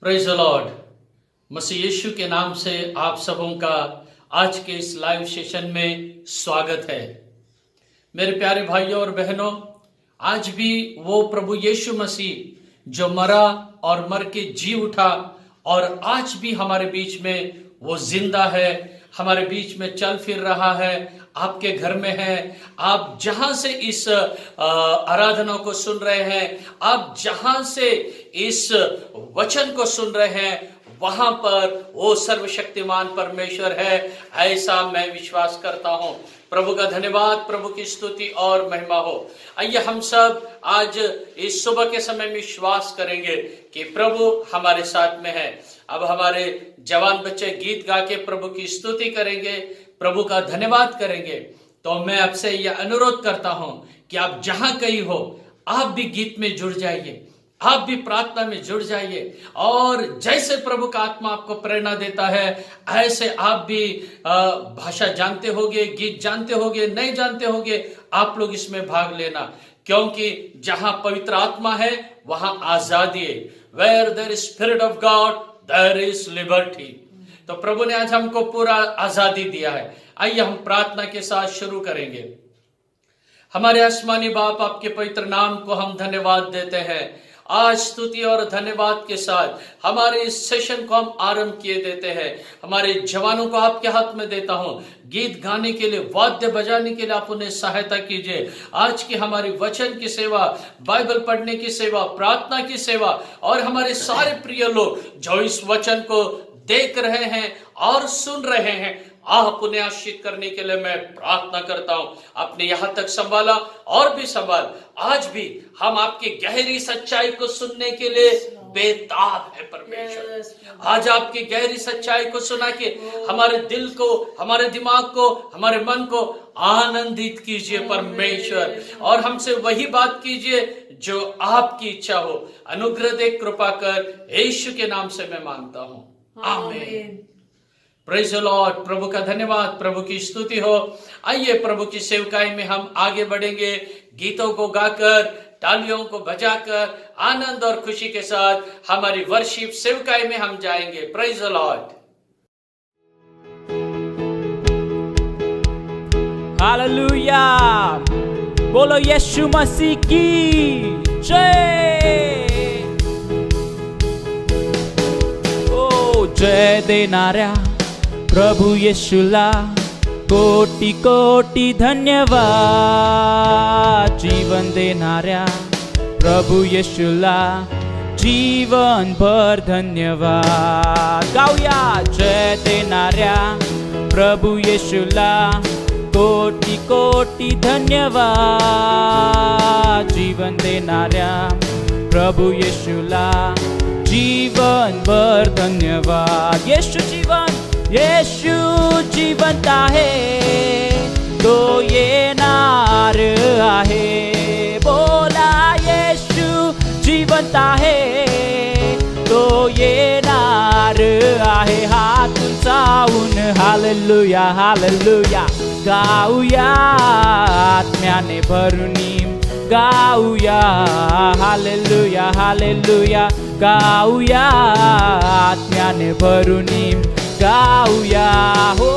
Praise the Lord. मसीह यीशु के नाम से आप सबों का आज के इस लाइव सेशन में स्वागत है। मेरे प्यारे भाइयों और बहनों, आज भी वो प्रभु यीशु मसीह जो मरा और मर के जी उठा और आज भी हमारे बीच में वो जिंदा है, हमारे बीच में चल फिर रहा है, आपके घर में है। आप जहां से इस आराधना को सुन रहे हैं, आप जहां से इस वचन को सुन रहे हैं, वहां पर वो सर्वशक्तिमान परमेश्वर है, ऐसा मैं विश्वास करता हूं। प्रभु का धन्यवाद, प्रभु की स्तुति और महिमा हो। आइए हम सब आज इस सुबह के समय में विश्वास करेंगे कि प्रभु हमारे साथ में है। अब हमारे जवान बच्चे गीत गा के प्रभु की स्तुति करेंगे, प्रभु का धन्यवाद करेंगे। तो मैं आपसे यह अनुरोध करता हूं कि आप जहां कहीं हो, आप भी गीत में जुड़ जाइए, आप भी प्रार्थना में जुड़ जाइए और जैसे प्रभु का आत्मा आपको प्रेरणा देता है, ऐसे आप भी भाषा जानते होगे, गीत जानते होगे, नहीं जानते होगे, आप लोग इसमें भाग लेना, क्योंकि जहां पवित्र आत्मा है वहां आजादी है। Where there is spirit of God there is liberty. तो प्रभु ने आज हमको पूरा आजादी दिया है। आइए हम प्रार्थना के साथ शुरू करेंगे। हमारे आसमानी बाप, आपके पवित्र नाम को हम धन्यवाद देते हैं। आज स्तुति और धन्यवाद के साथ हमारे इस सेशन को हम आरंभ किए देते हैं। हमारे जवानों को आपके हाथ में देता हूं, गीत गाने के लिए, वाद्य बजाने के लिए आप उन्हें सहायता कीजिए। आज की हमारी वचन की सेवा, बाइबल पढ़ने की सेवा, प्रार्थना की सेवा और हमारे सारे प्रिय लोग जो इस वचन को देख रहे हैं और सुन रहे हैं, आप उन्हें आशीष करने के लिए मैं प्रार्थना करता हूं। आपने यहां तक संभाला और भी संभाल। आज भी हम आपकी गहरी सच्चाई को सुनने के लिए बेताब है परमेश्वर। आज आपकी गहरी सच्चाई को सुना के हमारे दिल को, हमारे दिमाग को, हमारे मन को आनंदित कीजिए परमेश्वर, और हमसे वही बात कीजिए जो आपकी इच्छा हो। अनुग्रह दे, कृपा कर, यीशु के नाम से मैं मांगता हूं, आमीन। Praise the Lord. प्रभु का धन्यवाद, प्रभु की स्तुति हो। आइए प्रभु की सेवकाई में हम आगे बढ़ेंगे, गीतों को गाकर, तालियों को बजाकर, आनंद और खुशी के साथ हमारी वर्शिप सेवकाई में हम जाएंगे। Praise the Lord. हालेलुया, बोलो यीशु मसीह की जय। ओ जय देणाऱ्या प्रभु येशूला कोटी कोटी धन्यवाद। जीवन देणाऱ्या प्रभु येशूला जीवन भर धन्यवाद। गाऊया, जय देणाऱ्या प्रभु येशूला कोटी कोटी धन्यवाद। जीवन देणाऱ्या प्रभु येशूला जीवन भर धन्यवाद। येशू जिवंत आहे, तो येणार आहे। बोला, येशू जिवंत आहे, तो येणार आहे। हात उंचावून हालेलुया हालेलुया गाऊया, आत्म्याने भरुनी गाऊया, हालेलुया हालेलुया गाऊया, आत्म्याने भरुनी गाऊया हो।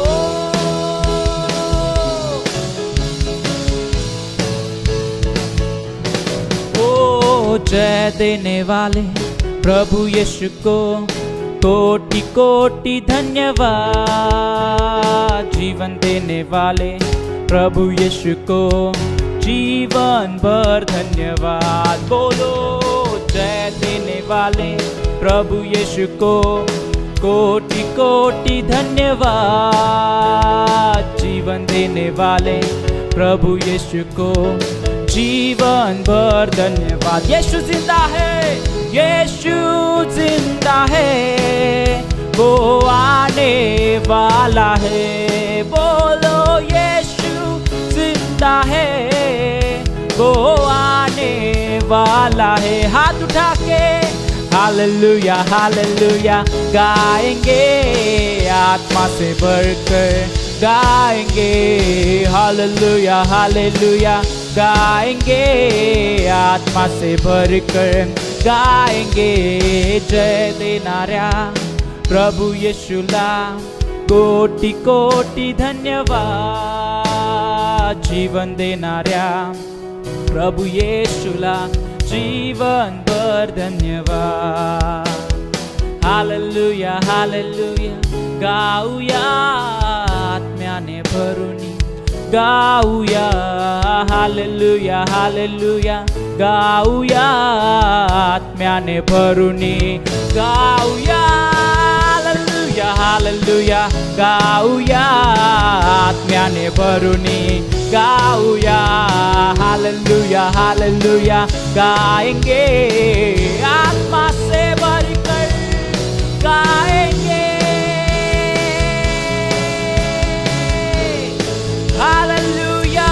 ओ जय देने वाले प्रभु यीशु को कोटि कोटि धन्यवाद। जीवन देने वाले प्रभु यीशु को जीवन भर धन्यवाद। बोलो, जय देने वाले प्रभु यीशु को कोटि कोटि धन्यवाद। जीवन देने वाले प्रभु यीशु को जीवन भर धन्यवाद। यीशु जिंदा है, यीशु जिंदा है, वो आने वाला है। बोलो, यीशु जिंदा है, वो आने वाला है। हाथ उठा के हालेलुया हालेलुया गाएंगे, आत्मा से भरकर गाएंगे। हालेलुया हालेलुया गाएंगे, आत्मा से भरकर गाएंगे जय देणाऱ्या प्रभू येशूला कोटी कोटी धन्यवाद. जीवन देणाऱ्या प्रभू येशूला जीवनभर धन्यवाद. हालेलुया हालेलुया गाऊया आत्म्याने भरूनी गाऊया. हालेलुया हालेलुया गाऊया आत्म्याने भरूनी गाऊया. हालेलुया हालेलुया गाऊया आत्म्याने भरूनी गाऊया. हालेलुया हालेलुया गाएंगे आत्मा से भरकर गाएंगे. हालेलुया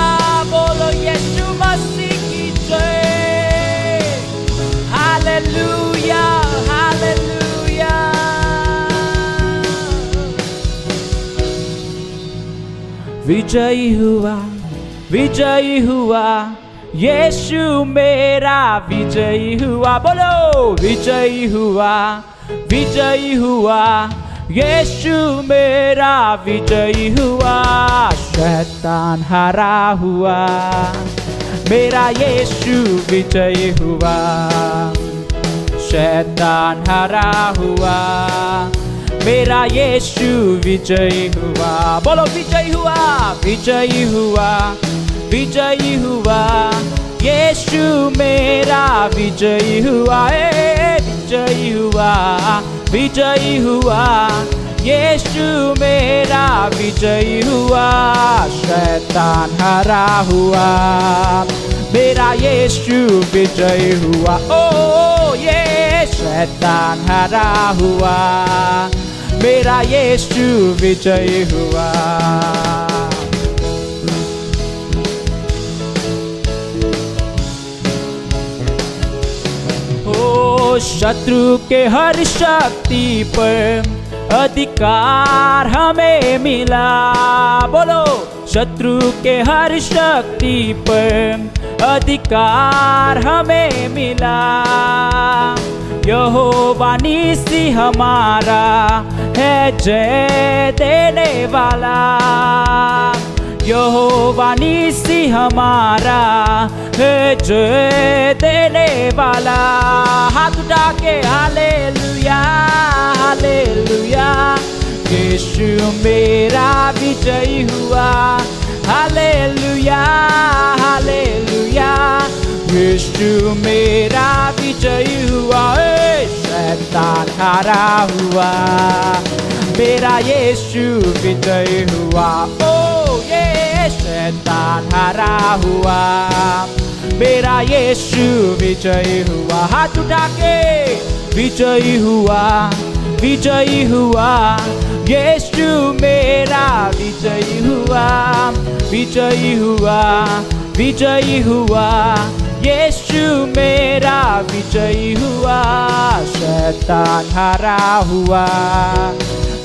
बोलो यीशु मसीह की जय. Hallelujah hallelujah. विजयी हुआ यीशु मेरा विजयी हुआ. बोलो विजयी हुआ यीशु मेरा विजयी हुआ. शैतान हारा हुआ मेरा यीशु विजयी हुआ. शैतान हारा हुआ मेरा यीशु विजयी हुआ. बोलो विजयी हुआ यीशु मेरा विजयी हुआ. विजयी हुआ यीशु मेरा विजयी हुआ. शैतान हारा हुआ मेरा यीशु विजयी हुआ. ओ ये शैतान हारा हुआ मेरा यीशु विजयी हुआ. शत्रु के हर शक्ति पर अधिकार हमें मिला. बोलो शत्रु के हर शक्ति पर अधिकार हमें मिला. यहोवा निसी हमारा है जय देने वाला. यहोवा निसी हमारा है जय देने वाला. हाथ उठा के हालेलुया हालेलुया यीशु मेरा विजयी हुआ. हालेलुया हालेलुया यीशु मेरा विजयी हुआ. शैतान हारा हुआ मेरा यीशु विजयी हुआ. ओ ये शैतान हारा हुआ मेरा यीशु विजयी हुआ. हाथ उठा के विजयी हुआ यीशु मेरा विजयी हुआ. विजयी हुआ यीशु मेरा विजयी हुआ. शैतान हारा हुआ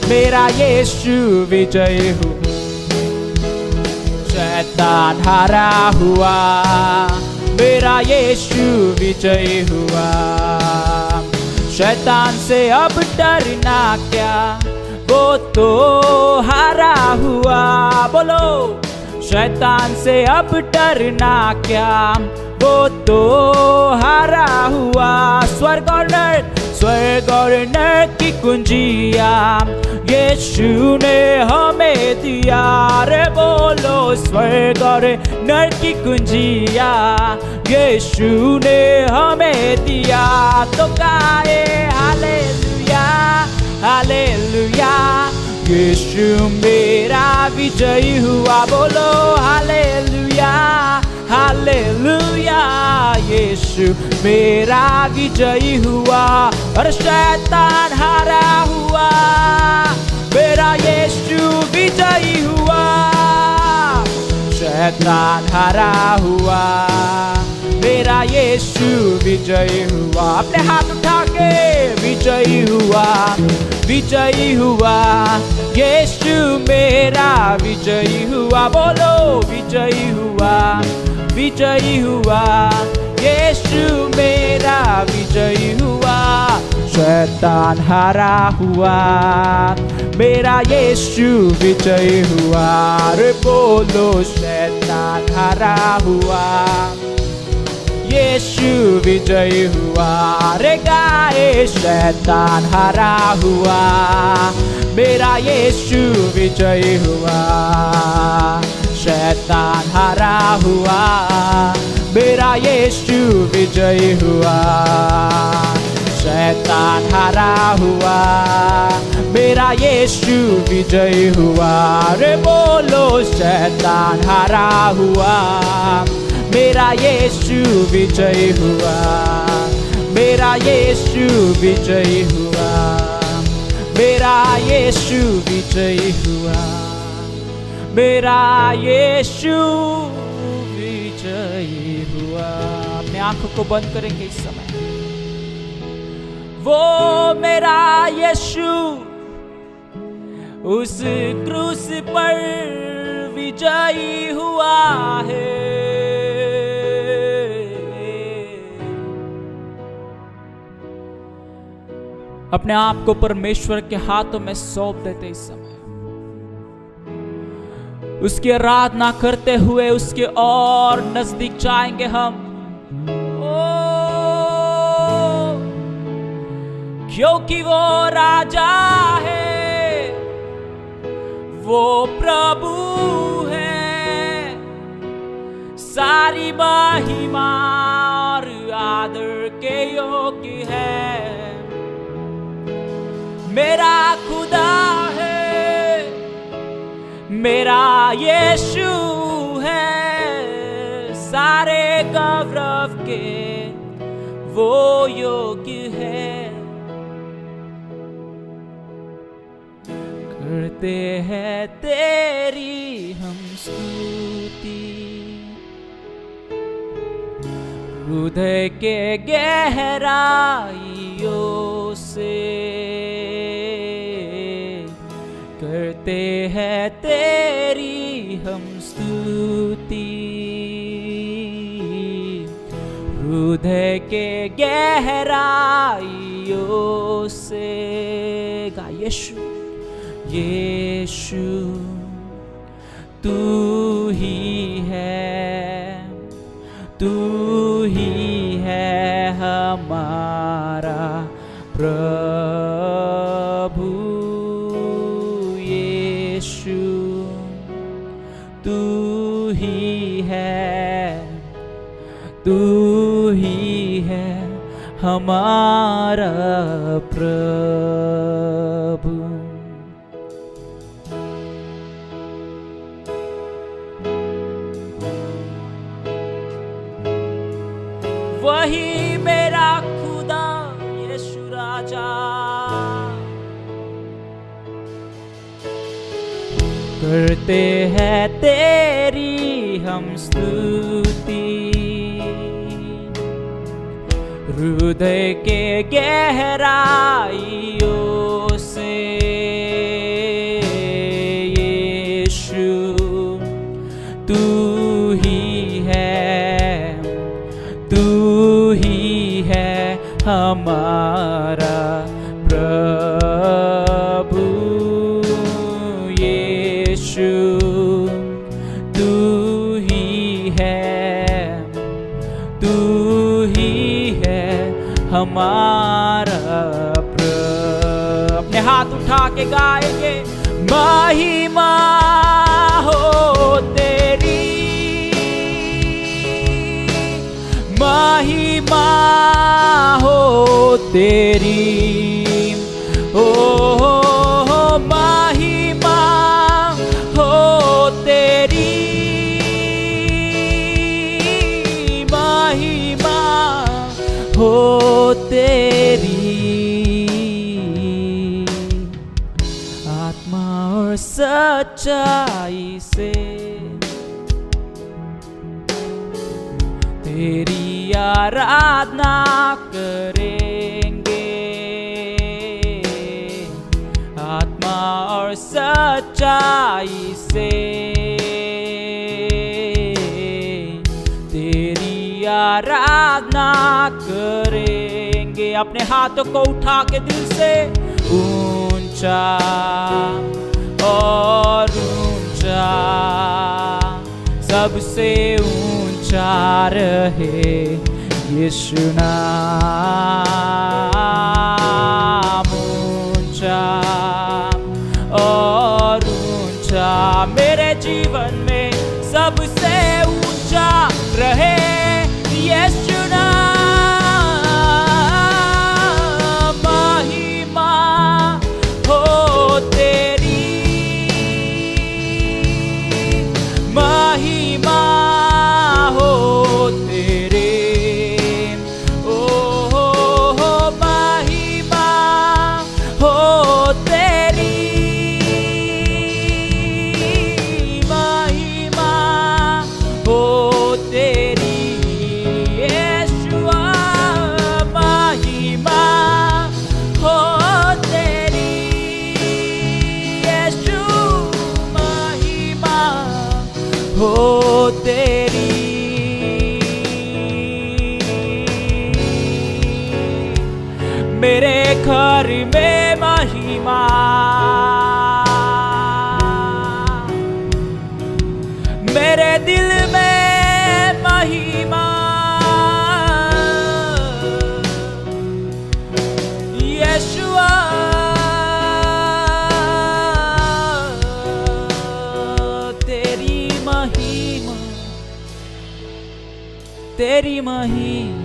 मेरा यीशु विजयी हुआ. शैतान हारा हुआ मेरा यीशु विजयी हुआ. शैतान से अब डरना क्या वो तो हारा हुआ. बोलो शैतान से अब डरना क्या वो तो हारा हुआ. स्वर्ग और नरक की कुंजिया यीशु ने हमें दिया. रे बोलो स्वर्ग और नरक की कुंजिया यीशु ने हमें दिया. तो गाए हालेलुया हालेलुया यीशु मेरा विजयी हुआ. बोलो हालेलुया हालेलुया यीशु मेरा विजयी हुआ. और शैतान हारा हुआ मेरा यीशु विजयी हुआ. शैतान हारा हुआ मेरा यीशु विजयी हुआ. अपने हाथ उठा के विजयी हुआ यीशु मेरा विजयी हुआ. बोलो विजयी हुआ यीशु मेरा विजयी हुआ, शैतान हारा हुआ, मेरा यीशु विजयी हुआ। रे बोलो शैतान हारा हुआ, यीशु विजयी हुआ। रे गाए शैतान हारा हुआ, मेरा यीशु विजयी हुआ। शैतान हारा हुआ, मेरा यीशु विजयी हुआ। शैतान हारा हुआ, मेरा यीशु विजयी हुआ। रे बोलो शैतान हारा हुआ, मेरा यीशु विजयी हुआ। मेरा यीशु विजयी हुआ, मेरा यीशु विजयी हुआ, मेरा यीशु विजयी हुआ। अपने आंखों को बंद करेंगे इस समय। वो मेरा यीशु उस क्रूस पर विजयी हुआ है। अपने आप को परमेश्वर के हाथों में सौंप देते इस समय, उसकी आराधना करते हुए उसके और नजदीक जाएंगे हम। क्योंकि वो राजा है, वो प्रभु है, सारी महिमा और आदर के योग्य है। मेरा खुदा है, मेरा यीशु है, सारे गौरव के वो योग्य है। करते हैं तेरी हम स्तुति, हृदय के गहराइयों से करते हैं तेरी हम स्तुति। हृदय के गहराइयों से गा यीशु, यीशु तू ही है, तू ही है हमारा प्रभु। यीशु तू ही है, तू ही है हमारा प्रभु। वही मेरा खुदा यीशु राजा, करते हैं तेरी हम स्तुति। हृदय के गहराइयों से यीशु तू ही है, तू ही है हमारा प्रभु। यीशु तू ही है, तू ही है हमारा प्रभु। अपने हाथ उठा के गाएंगे, महिमा हो तेरी, महिमा हो तेरी, ओ महिमा हो तेरी, महिमा हो तेरी। आत्मा और सच्चाई से तेरी आराधना करेंगे। आत्मा और सच्चाई से तेरी आराधना करेंगे। अपने हाथों को उठा के दिल से ऊंचा और ऊंचा, सबसे ऊंचा रहे यीशु नाम। ऊंचा और ऊंचा, मेरे जीवन में सबसे ऊंचा रहे यीशु नाम। महिमा हो तेरी, महिमा हो तेरे, ओ महिमा हो तेरी, महिमा हो तेरी यीशुआ, महिमा हो तेरी यीशु, महिमा हो तेरी। मेरे घर में महिमा, मेरे दिल में महिमा, यीशुआ तेरी महिमा, तेरी महिमा।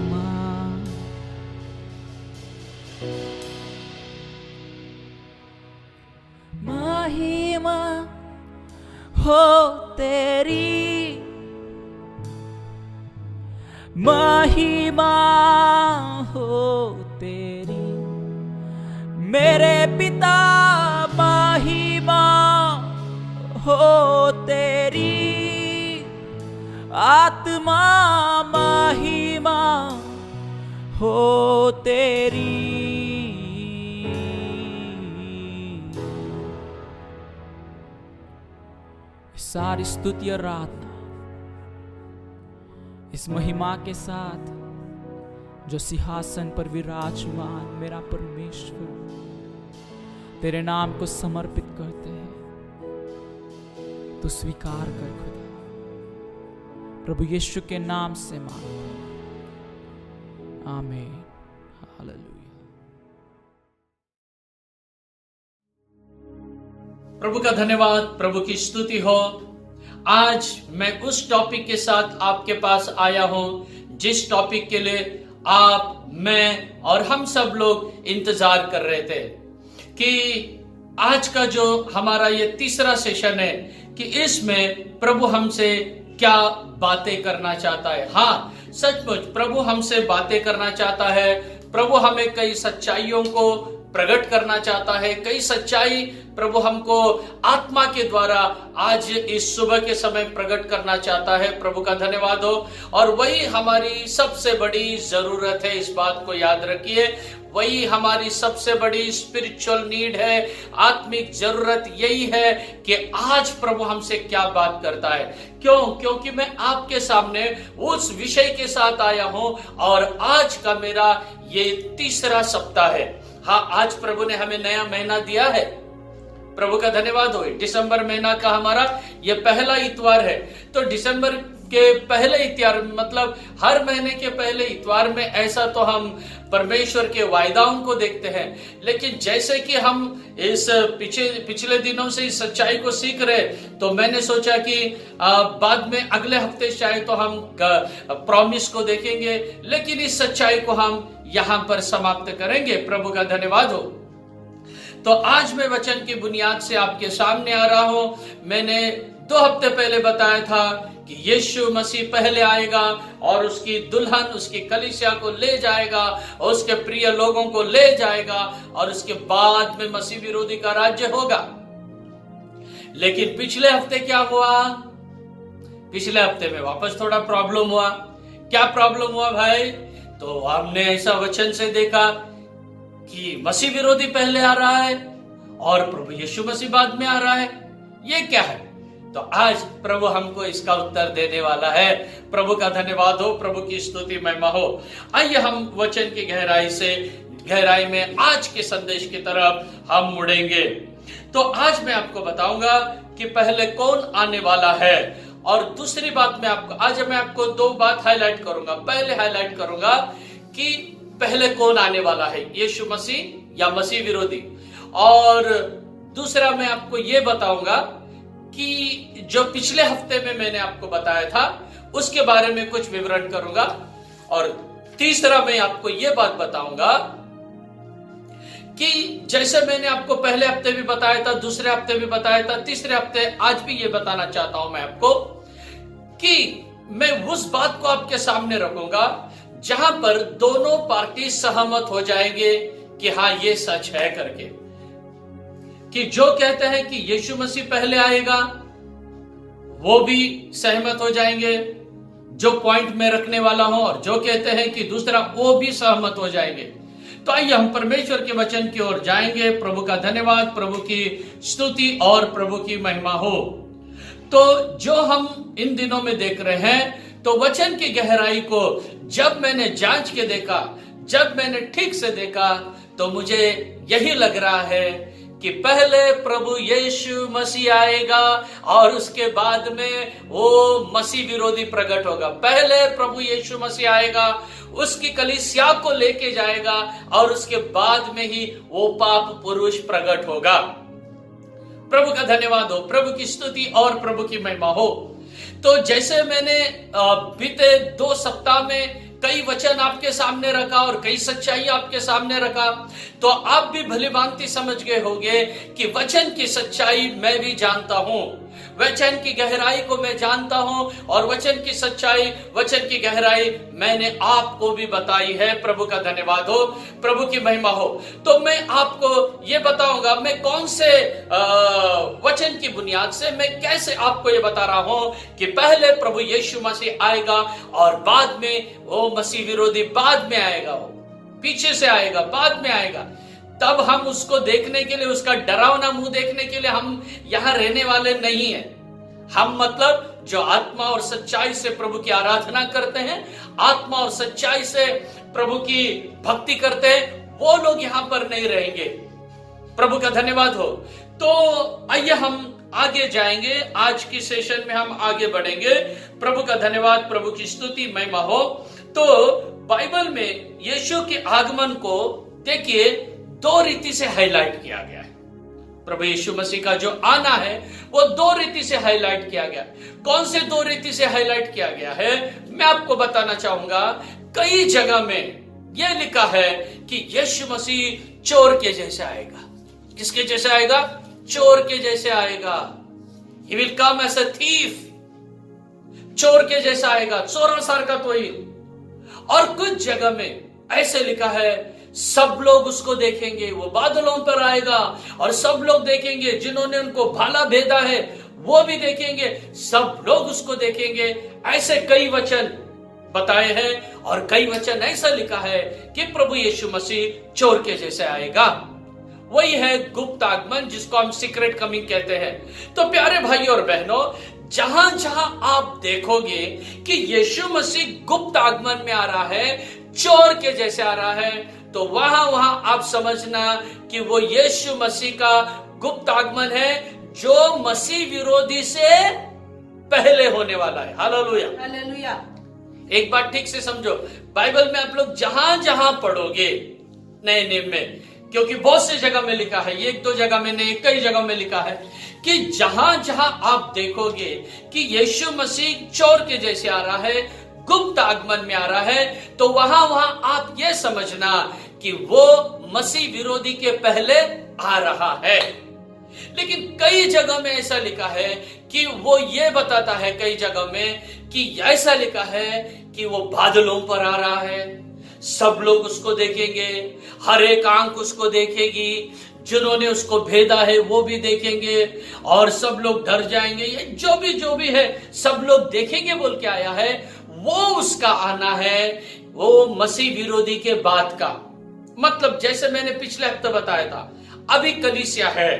महिमा हो तेरी, महिमा हो तेरी, मेरे पिता महिमा हो तेरी, आत्मा महिमा हो तेरी। सारी स्तुति और आराधना इस महिमा के साथ जो सिंहासन पर विराजमान मेरा परमेश्वर तेरे नाम को समर्पित करते हैं, तो स्वीकार कर खुदा, प्रभु यीशु के नाम से मांगते हैं, आमीन, हालेलुया। प्रभु का धन्यवाद, प्रभु की स्तुति हो। आज मैं उस टॉपिक के साथ आपके पास आया हूं जिस टॉपिक के लिए आप, मैं और हम सब लोग इंतजार कर रहे थे कि आज का जो हमारा ये तीसरा सेशन है कि इसमें प्रभु हमसे क्या बातें करना चाहता है। हाँ, सचमुच प्रभु हमसे बातें करना चाहता है। प्रभु हमें कई सच्चाइयों को प्रकट करना चाहता है। कई सच्चाई प्रभु हमको आत्मा के द्वारा आज इस सुबह के समय प्रकट करना चाहता है। प्रभु का धन्यवाद हो। और वही हमारी सबसे बड़ी जरूरत है, इस बात को याद रखिए। वही हमारी सबसे बड़ी स्पिरिचुअल नीड है, आत्मिक जरूरत यही है कि आज प्रभु हमसे क्या बात करता है। क्यों? क्योंकि मैं आपके सामने उस विषय के साथ आया हूं और आज का मेरा ये तीसरा सप्ताह है। हाँ, आज प्रभु ने हमें नया महीना दिया है। प्रभु का धन्यवाद हो। दिसंबर महीना का हमारा ये पहला इतवार है। तो दिसंबर के पहले इतवार मतलब हर महीने के पहले इतवार में ऐसा तो हम परमेश्वर के वायदाओं को देखते हैं, लेकिन जैसे कि हम इस पिछले दिनों से इस सच्चाई को सीख रहे, तो मैंने सोचा कि बाद में अगले हफ्ते शायद तो हम प्रॉमिस को देखेंगे, लेकिन इस सच्चाई को हम यहां पर समाप्त करेंगे। प्रभु का धन्यवाद हो। तो आज मैं वचन की बुनियाद से आपके सामने आ रहा हूं। मैंने 2 हफ्ते पहले बताया था कि यीशु मसीह पहले आएगा और उसकी दुल्हन उसकी कलीसिया को ले जाएगा और उसके प्रिय लोगों को ले जाएगा और उसके बाद में मसीह विरोधी का राज्य होगा। लेकिन पिछले हफ्ते क्या हुआ? पिछले हफ्ते में वापस थोड़ा प्रॉब्लम हुआ। क्या प्रॉब्लम हुआ भाई? तो हमने ऐसा वचन से देखा कि मसीह विरोधी पहले आ रहा है और प्रभु यीशु मसीह बाद में आ रहा है। ये क्या है? तो आज प्रभु हमको इसका उत्तर देने वाला है। प्रभु का धन्यवाद हो, प्रभु की स्तुति महिमा हो। आइए हम वचन की गहराई में आज के संदेश की तरफ हम मुड़ेंगे। तो आज मैं आपको बताऊंगा कि पहले कौन आने वाला है, और दूसरी बात मैं आपको दो बात हाईलाइट करूंगा। पहले हाईलाइट करूंगा कि पहले कौन आने वाला है, यीशु मसीह या मसीह विरोधी, और दूसरा मैं आपको यह बताऊंगा कि जो पिछले हफ्ते में मैंने आपको बताया था उसके बारे में कुछ विवरण करूंगा, और तीसरा मैं आपको यह बात बताऊंगा कि जैसे मैंने आपको पहले हफ्ते भी बताया था, दूसरे हफ्ते भी बताया था, तीसरे हफ्ते आज भी ये बताना चाहता हूं मैं आपको कि मैं उस बात को आपके सामने रखूंगा जहां पर दोनों पार्टी सहमत हो जाएंगे कि हाँ ये सच है करके। कि जो कहते हैं कि यीशु मसीह पहले आएगा वो भी सहमत हो जाएंगे, जो पॉइंट में रखने वाला हूं, और जो कहते हैं कि दूसरा, वो भी सहमत हो जाएंगे। तो आइए हम परमेश्वर के वचन की ओर जाएंगे। प्रभु का धन्यवाद, प्रभु की स्तुति और प्रभु की महिमा हो। तो जो हम इन दिनों में देख रहे हैं, तो वचन की गहराई को जब मैंने जांच के देखा, जब मैंने ठीक से देखा, तो मुझे यही लग रहा है कि पहले प्रभु यीशु मसीह आएगा और उसके बाद में वो मसीह विरोधी प्रकट होगा। पहले प्रभु यीशु मसीह आएगा, उसकी कलीसिया को लेके जाएगा, और उसके बाद में ही वो पाप पुरुष प्रकट होगा। प्रभु का धन्यवाद हो, प्रभु की स्तुति और प्रभु की महिमा हो। तो जैसे मैंने बीते 2 सप्ताह में कई वचन आपके सामने रखा और कई सच्चाई आपके सामने रखा, तो आप भी भली भांति समझ गए होंगे कि वचन की सच्चाई मैं भी जानता हूं, वचन की गहराई को मैं जानता हूं, और वचन की सच्चाई, वचन की गहराई मैंने आपको भी बताई है। प्रभु का धन्यवाद हो, प्रभु की महिमा हो। तो मैं आपको ये बताऊंगा, मैं कौन से वचन की बुनियाद से, मैं कैसे आपको ये बता रहा हूं कि पहले प्रभु यीशु मसीह आएगा और बाद में वो मसीह विरोधी बाद में आएगा, वो पीछे से आएगा, बाद में आएगा। तब हम उसको देखने के लिए, उसका डरावना मुंह देखने के लिए हम यहां रहने वाले नहीं है। हम मतलब जो आत्मा और सच्चाई से प्रभु की आराधना करते हैं, आत्मा और सच्चाई से प्रभु की भक्ति करते हैं, वो लोग यहां पर नहीं रहेंगे। प्रभु का धन्यवाद हो। तो आइए हम आगे जाएंगे, आज की सेशन में हम आगे बढ़ेंगे। प्रभु का धन्यवाद, प्रभु की स्तुति महिमा हो। तो बाइबल में यीशु के आगमन को देखिए 2 रीति से हाईलाइट किया गया है। प्रभु यीशु मसीह का जो आना है वो 2 रीति से हाईलाइट किया गया। कौन से 2 रीति से हाईलाइट किया गया है मैं आपको बताना चाहूंगा। कई जगह में यह लिखा है कि यीशु मसीह चोर के जैसे आएगा। किसके जैसे आएगा? चोर के जैसे आएगा। He will come as a thief। चोर के जैसा आएगा, चोरा सार का तो ही। और कुछ जगह में ऐसे लिखा है सब लोग उसको देखेंगे, वो बादलों पर आएगा और सब लोग देखेंगे, जिन्होंने उनको भाला भेदा है वो भी देखेंगे, सब लोग उसको देखेंगे। ऐसे कई वचन बताए हैं और कई वचन ऐसा लिखा है कि प्रभु यीशु मसीह चोर के जैसे आएगा। वही है गुप्त आगमन, जिसको हम सीक्रेट कमिंग कहते हैं। तो प्यारे भाई और बहनों, जहां जहां आप देखोगे कि यीशु मसीह गुप्त आगमन में आ रहा है, चोर के जैसे आ रहा है, तो वहां वहां आप समझना कि वो यीशु मसीह का गुप्त आगमन है, जो मसीह विरोधी से पहले होने वाला है। Hallelujah, hallelujah. एक बात ठीक से समझो, बाइबल में आप लोग जहां जहां पढ़ोगे नए नियम में, क्योंकि बहुत सी जगह में लिखा है, 1-2 जगह में नहीं, कई जगह में लिखा है कि जहां जहां आप देखोगे कि यीशु मसीह चोर के जैसे आ रहा है, गुप्त आगमन में आ रहा है, तो वहां वहां आप ये समझना कि वो मसीह विरोधी के पहले आ रहा है। लेकिन कई जगह में ऐसा लिखा है कि वो ये बताता है, कई जगह में कि ऐसा लिखा है कि वो बादलों पर आ रहा है, सब लोग उसको देखेंगे, हर एक आंख उसको देखेगी, जिन्होंने उसको भेदा है वो भी देखेंगे, और सब लोग डर जाएंगे। ये जो भी है सब लोग देखेंगे बोल के आया है। वो उसका आना है, वो मसीह विरोधी के बाद का। मतलब जैसे मैंने पिछले हफ्ते बताया था, अभी कलीसिया है,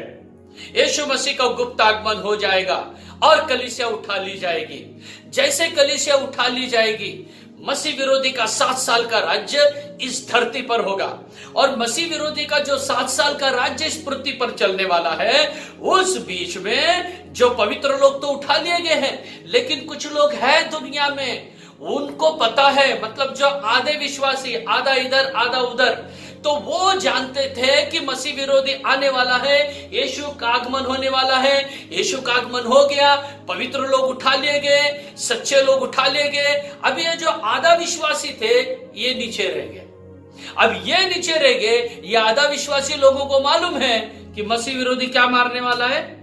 यीशु मसीह का गुप्त आगमन हो जाएगा और कलीसिया उठा ली जाएगी। जैसे कलीसिया उठा ली जाएगी, मसीह विरोधी का 7 साल का राज्य इस धरती पर होगा। और मसीह विरोधी का जो 7 साल का राज्य इस पृथ्वी पर चलने वाला है, उस बीच में जो पवित्र लोग तो उठा लिए गए हैं, लेकिन कुछ लोग हैं दुनिया में, उनको पता है, मतलब जो आधे विश्वासी, आधा इधर आधा उधर, तो वो जानते थे कि मसीह विरोधी आने वाला है, यीशु का आगमन होने वाला है। यीशु का आगमन हो गया, पवित्र लोग उठा लिए गए, सच्चे लोग उठा लिए गए। अब ये जो आधा विश्वासी थे, ये नीचे रह गए। अब ये नीचे रह गए, ये आधा विश्वासी लोगों को मालूम है कि मसीह विरोधी क्या मारने वाला है,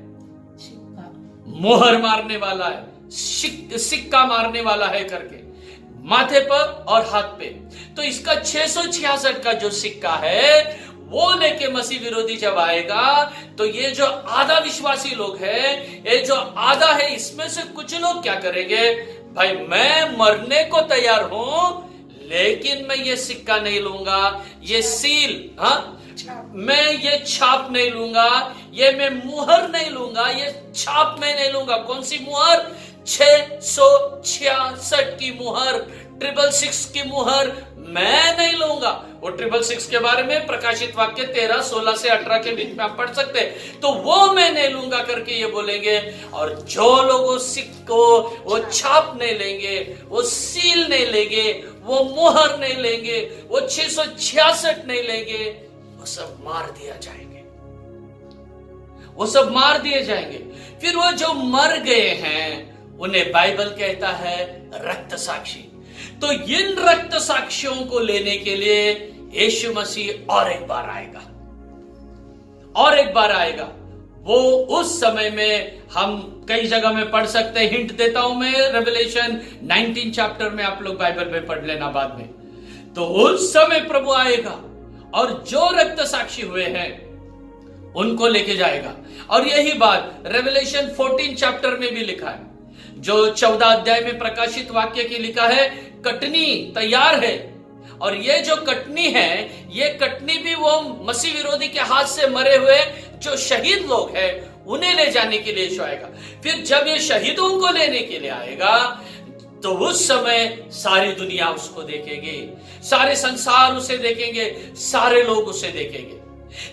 मोहर मारने वाला है, सिक्का मारने वाला है करके, माथे पर और हाथ पे। तो इसका 666 का जो सिक्का है, वो लेके मसीह विरोधी जब आएगा, तो ये जो आधा विश्वासी लोग हैं, ये जो आधा है, इसमें से कुछ लोग क्या करेंगे, भाई मैं मरने को तैयार हूं, लेकिन मैं ये सिक्का नहीं लूंगा, ये सील, हाँ, मैं ये छाप नहीं लूंगा, ये मैं मुहर नहीं लूंगा, ये छाप मैं नहीं लूंगा। कौन सी मुहर? 666 की मुहर, 666 की मुहर मैं नहीं लूंगा। वो 666 के बारे में प्रकाशित वाक्य 13, 16 से 18 के बीच में आप पढ़ सकते हैं। तो वो मैं नहीं लूंगा करके ये बोलेंगे। और जो लोग वो सिक्को, वो छाप नहीं लेंगे, वो सील नहीं लेंगे, वो मुहर नहीं लेंगे, वो 666 नहीं लेंगे, वो सब मार दिया जाएंगे, वो सब मार दिए जाएंगे। फिर वो जो मर गए हैं, उन्हें बाइबल कहता है रक्त साक्षी। तो इन रक्त साक्षियों को लेने के लिए यीशु मसीह और एक बार आएगा, और एक बार आएगा। वो उस समय में हम कई जगह में पढ़ सकते हैं, हिंट देता हूं मैं, रेवलेशन 19 चैप्टर में आप लोग बाइबल में पढ़ लेना बाद में। तो उस समय प्रभु आएगा और जो रक्त साक्षी हुए हैं उनको लेके जाएगा। और यही बात रेवलेशन 14 चैप्टर में भी लिखा है, जो 14 अध्याय में प्रकाशित वाक्य की लिखा है, कटनी तैयार है। और ये जो कटनी है, ये कटनी भी वो मसीह विरोधी के हाथ से मरे हुए जो शहीद लोग हैं, उन्हें ले जाने के लिए यीशु आएगा। फिर जब ये शहीदों को लेने के लिए आएगा, तो उस समय सारी दुनिया उसको देखेगी, सारे संसार उसे देखेंगे, सारे लोग उसे देखेंगे।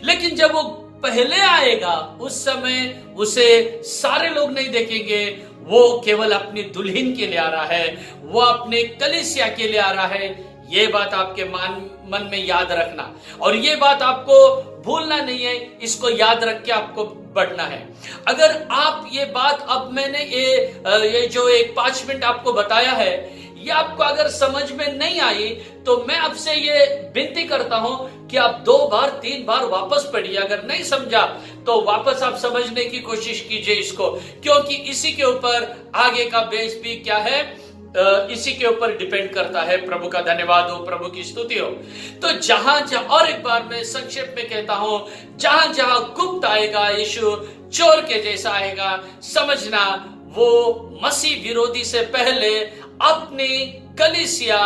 लेकिन जब वो पहले आएगा, उस समय उसे सारे लोग नहीं देखेंगे। वो केवल अपनी दुल्हन के लिए आ रहा है, वो अपने कलीसिया के लिए आ रहा है। ये बात आपके मन में याद रखना, और ये बात आपको भूलना नहीं है, इसको याद रख के आपको बढ़ना है। अगर आप ये बात, अब मैंने ये जो एक 5 मिनट आपको बताया है, ये आपको अगर समझ में नहीं आई, तो मैं आपसे ये विनती करता हूं कि आप 2 बार 3 बार वापस पढ़िए। अगर नहीं समझा तो वापस आप समझने की कोशिश कीजिए इसको, क्योंकि इसी के ऊपर आगे का बेस भी क्या है, इसी के ऊपर डिपेंड करता है। प्रभु का धन्यवाद हो, प्रभु की स्तुति हो। तो जहां जहां, और एक बार मैं संक्षेप में कहता हूं, जहां जहां गुप्त आएगा, यीशु चोर के जैसा आएगा, समझना वो मसीह विरोधी से पहले अपनी कलीसिया,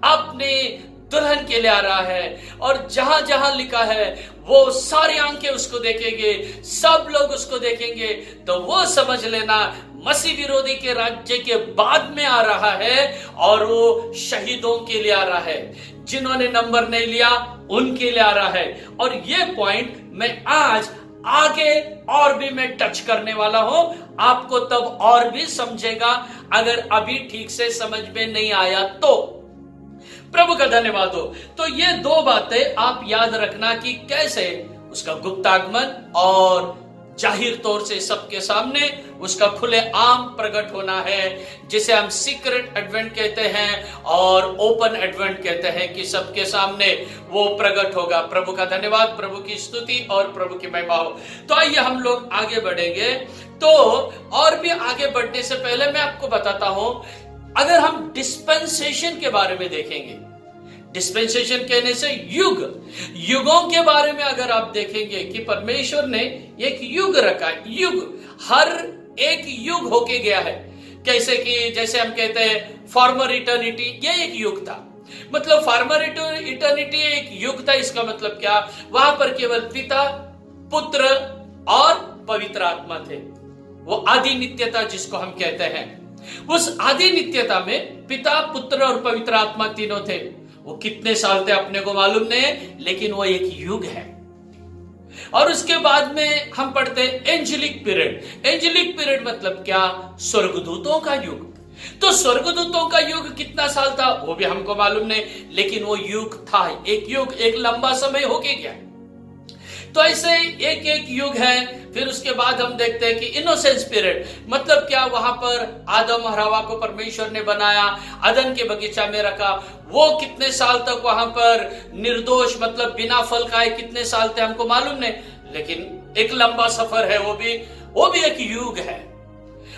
अपनी दुल्हन के लिए आ रहा है। और जहां जहां लिखा है, वो सारी आंखें उसको देखेंगे, सब लोग उसको देखेंगे। तो वो समझ लेना, मसीह विरोधी के राज्य के बाद में आ रहा है, और वो शहीदों के लिए आ रहा है, जिन्होंने नंबर नहीं लिया उनके लिए आ रहा है। और ये पॉइंट मैं आज आगे और भी मैं टच करने वाला हूं, आपको तब और भी समझेगा, अगर अभी ठीक से समझ में नहीं आया तो। प्रभु का धन्यवाद हो। तो ये 2 बातें आप याद रखना कि कैसे उसका गुप्त आगमन और जाहिर तौर से सबके सामने उसका खुले आम प्रकट होना है, जिसे हम सीक्रेट एडवेंट कहते हैं और ओपन एडवेंट कहते हैं, कि सबके सामने वो प्रकट होगा। प्रभु का धन्यवाद, प्रभु की स्तुति और प्रभु की महिमा हो। तो आइए हम लोग आगे बढ़ेंगे। तो और भी आगे बढ़ने से पहले मैं आपको बताता हूं, अगर हम डिस्पेंसेशन के बारे में देखेंगे, डिस्पेंसेशन कहने से युग, युगों के बारे में अगर आप देखेंगे कि परमेश्वर ने एक युग रखा, युग, हर एक युग होके गया है। कैसे कि जैसे हम कहते हैं फॉर्मर इटर्निटी, ये एक युग था, मतलब फॉर्मर इटर्निटी एक युग था। इसका मतलब क्या, वहां पर केवल पिता, पुत्र और पवित्र आत्मा थे। वो आदि नित्यता जिसको हम कहते हैं, उस आदि नित्यता में पिता, पुत्र और पवित्र आत्मा तीनों थे। वो कितने साल थे अपने को मालूम नहीं है, लेकिन वो एक युग है। और उसके बाद में हम पढ़ते हैं एंजेलिक पीरियड। एंजेलिक पीरियड मतलब क्या? स्वर्गदूतों का युग। तो स्वर्गदूतों का युग कितना साल था वो भी हमको मालूम नहीं, लेकिन वो युग था। एक युग, एक लंबा समय हो गया। तो ऐसे एक एक युग है। फिर उसके बाद हम देखते हैं कि इनोसेंस पीरियड मतलब क्या? वहां पर आदम और हवा को परमेश्वर ने बनाया, अदन के बगीचा में रखा। वो कितने साल तक वहां पर निर्दोष मतलब बिना फल खाए कितने साल थे हमको मालूम नहीं, लेकिन एक लंबा सफर है। वो भी एक युग है।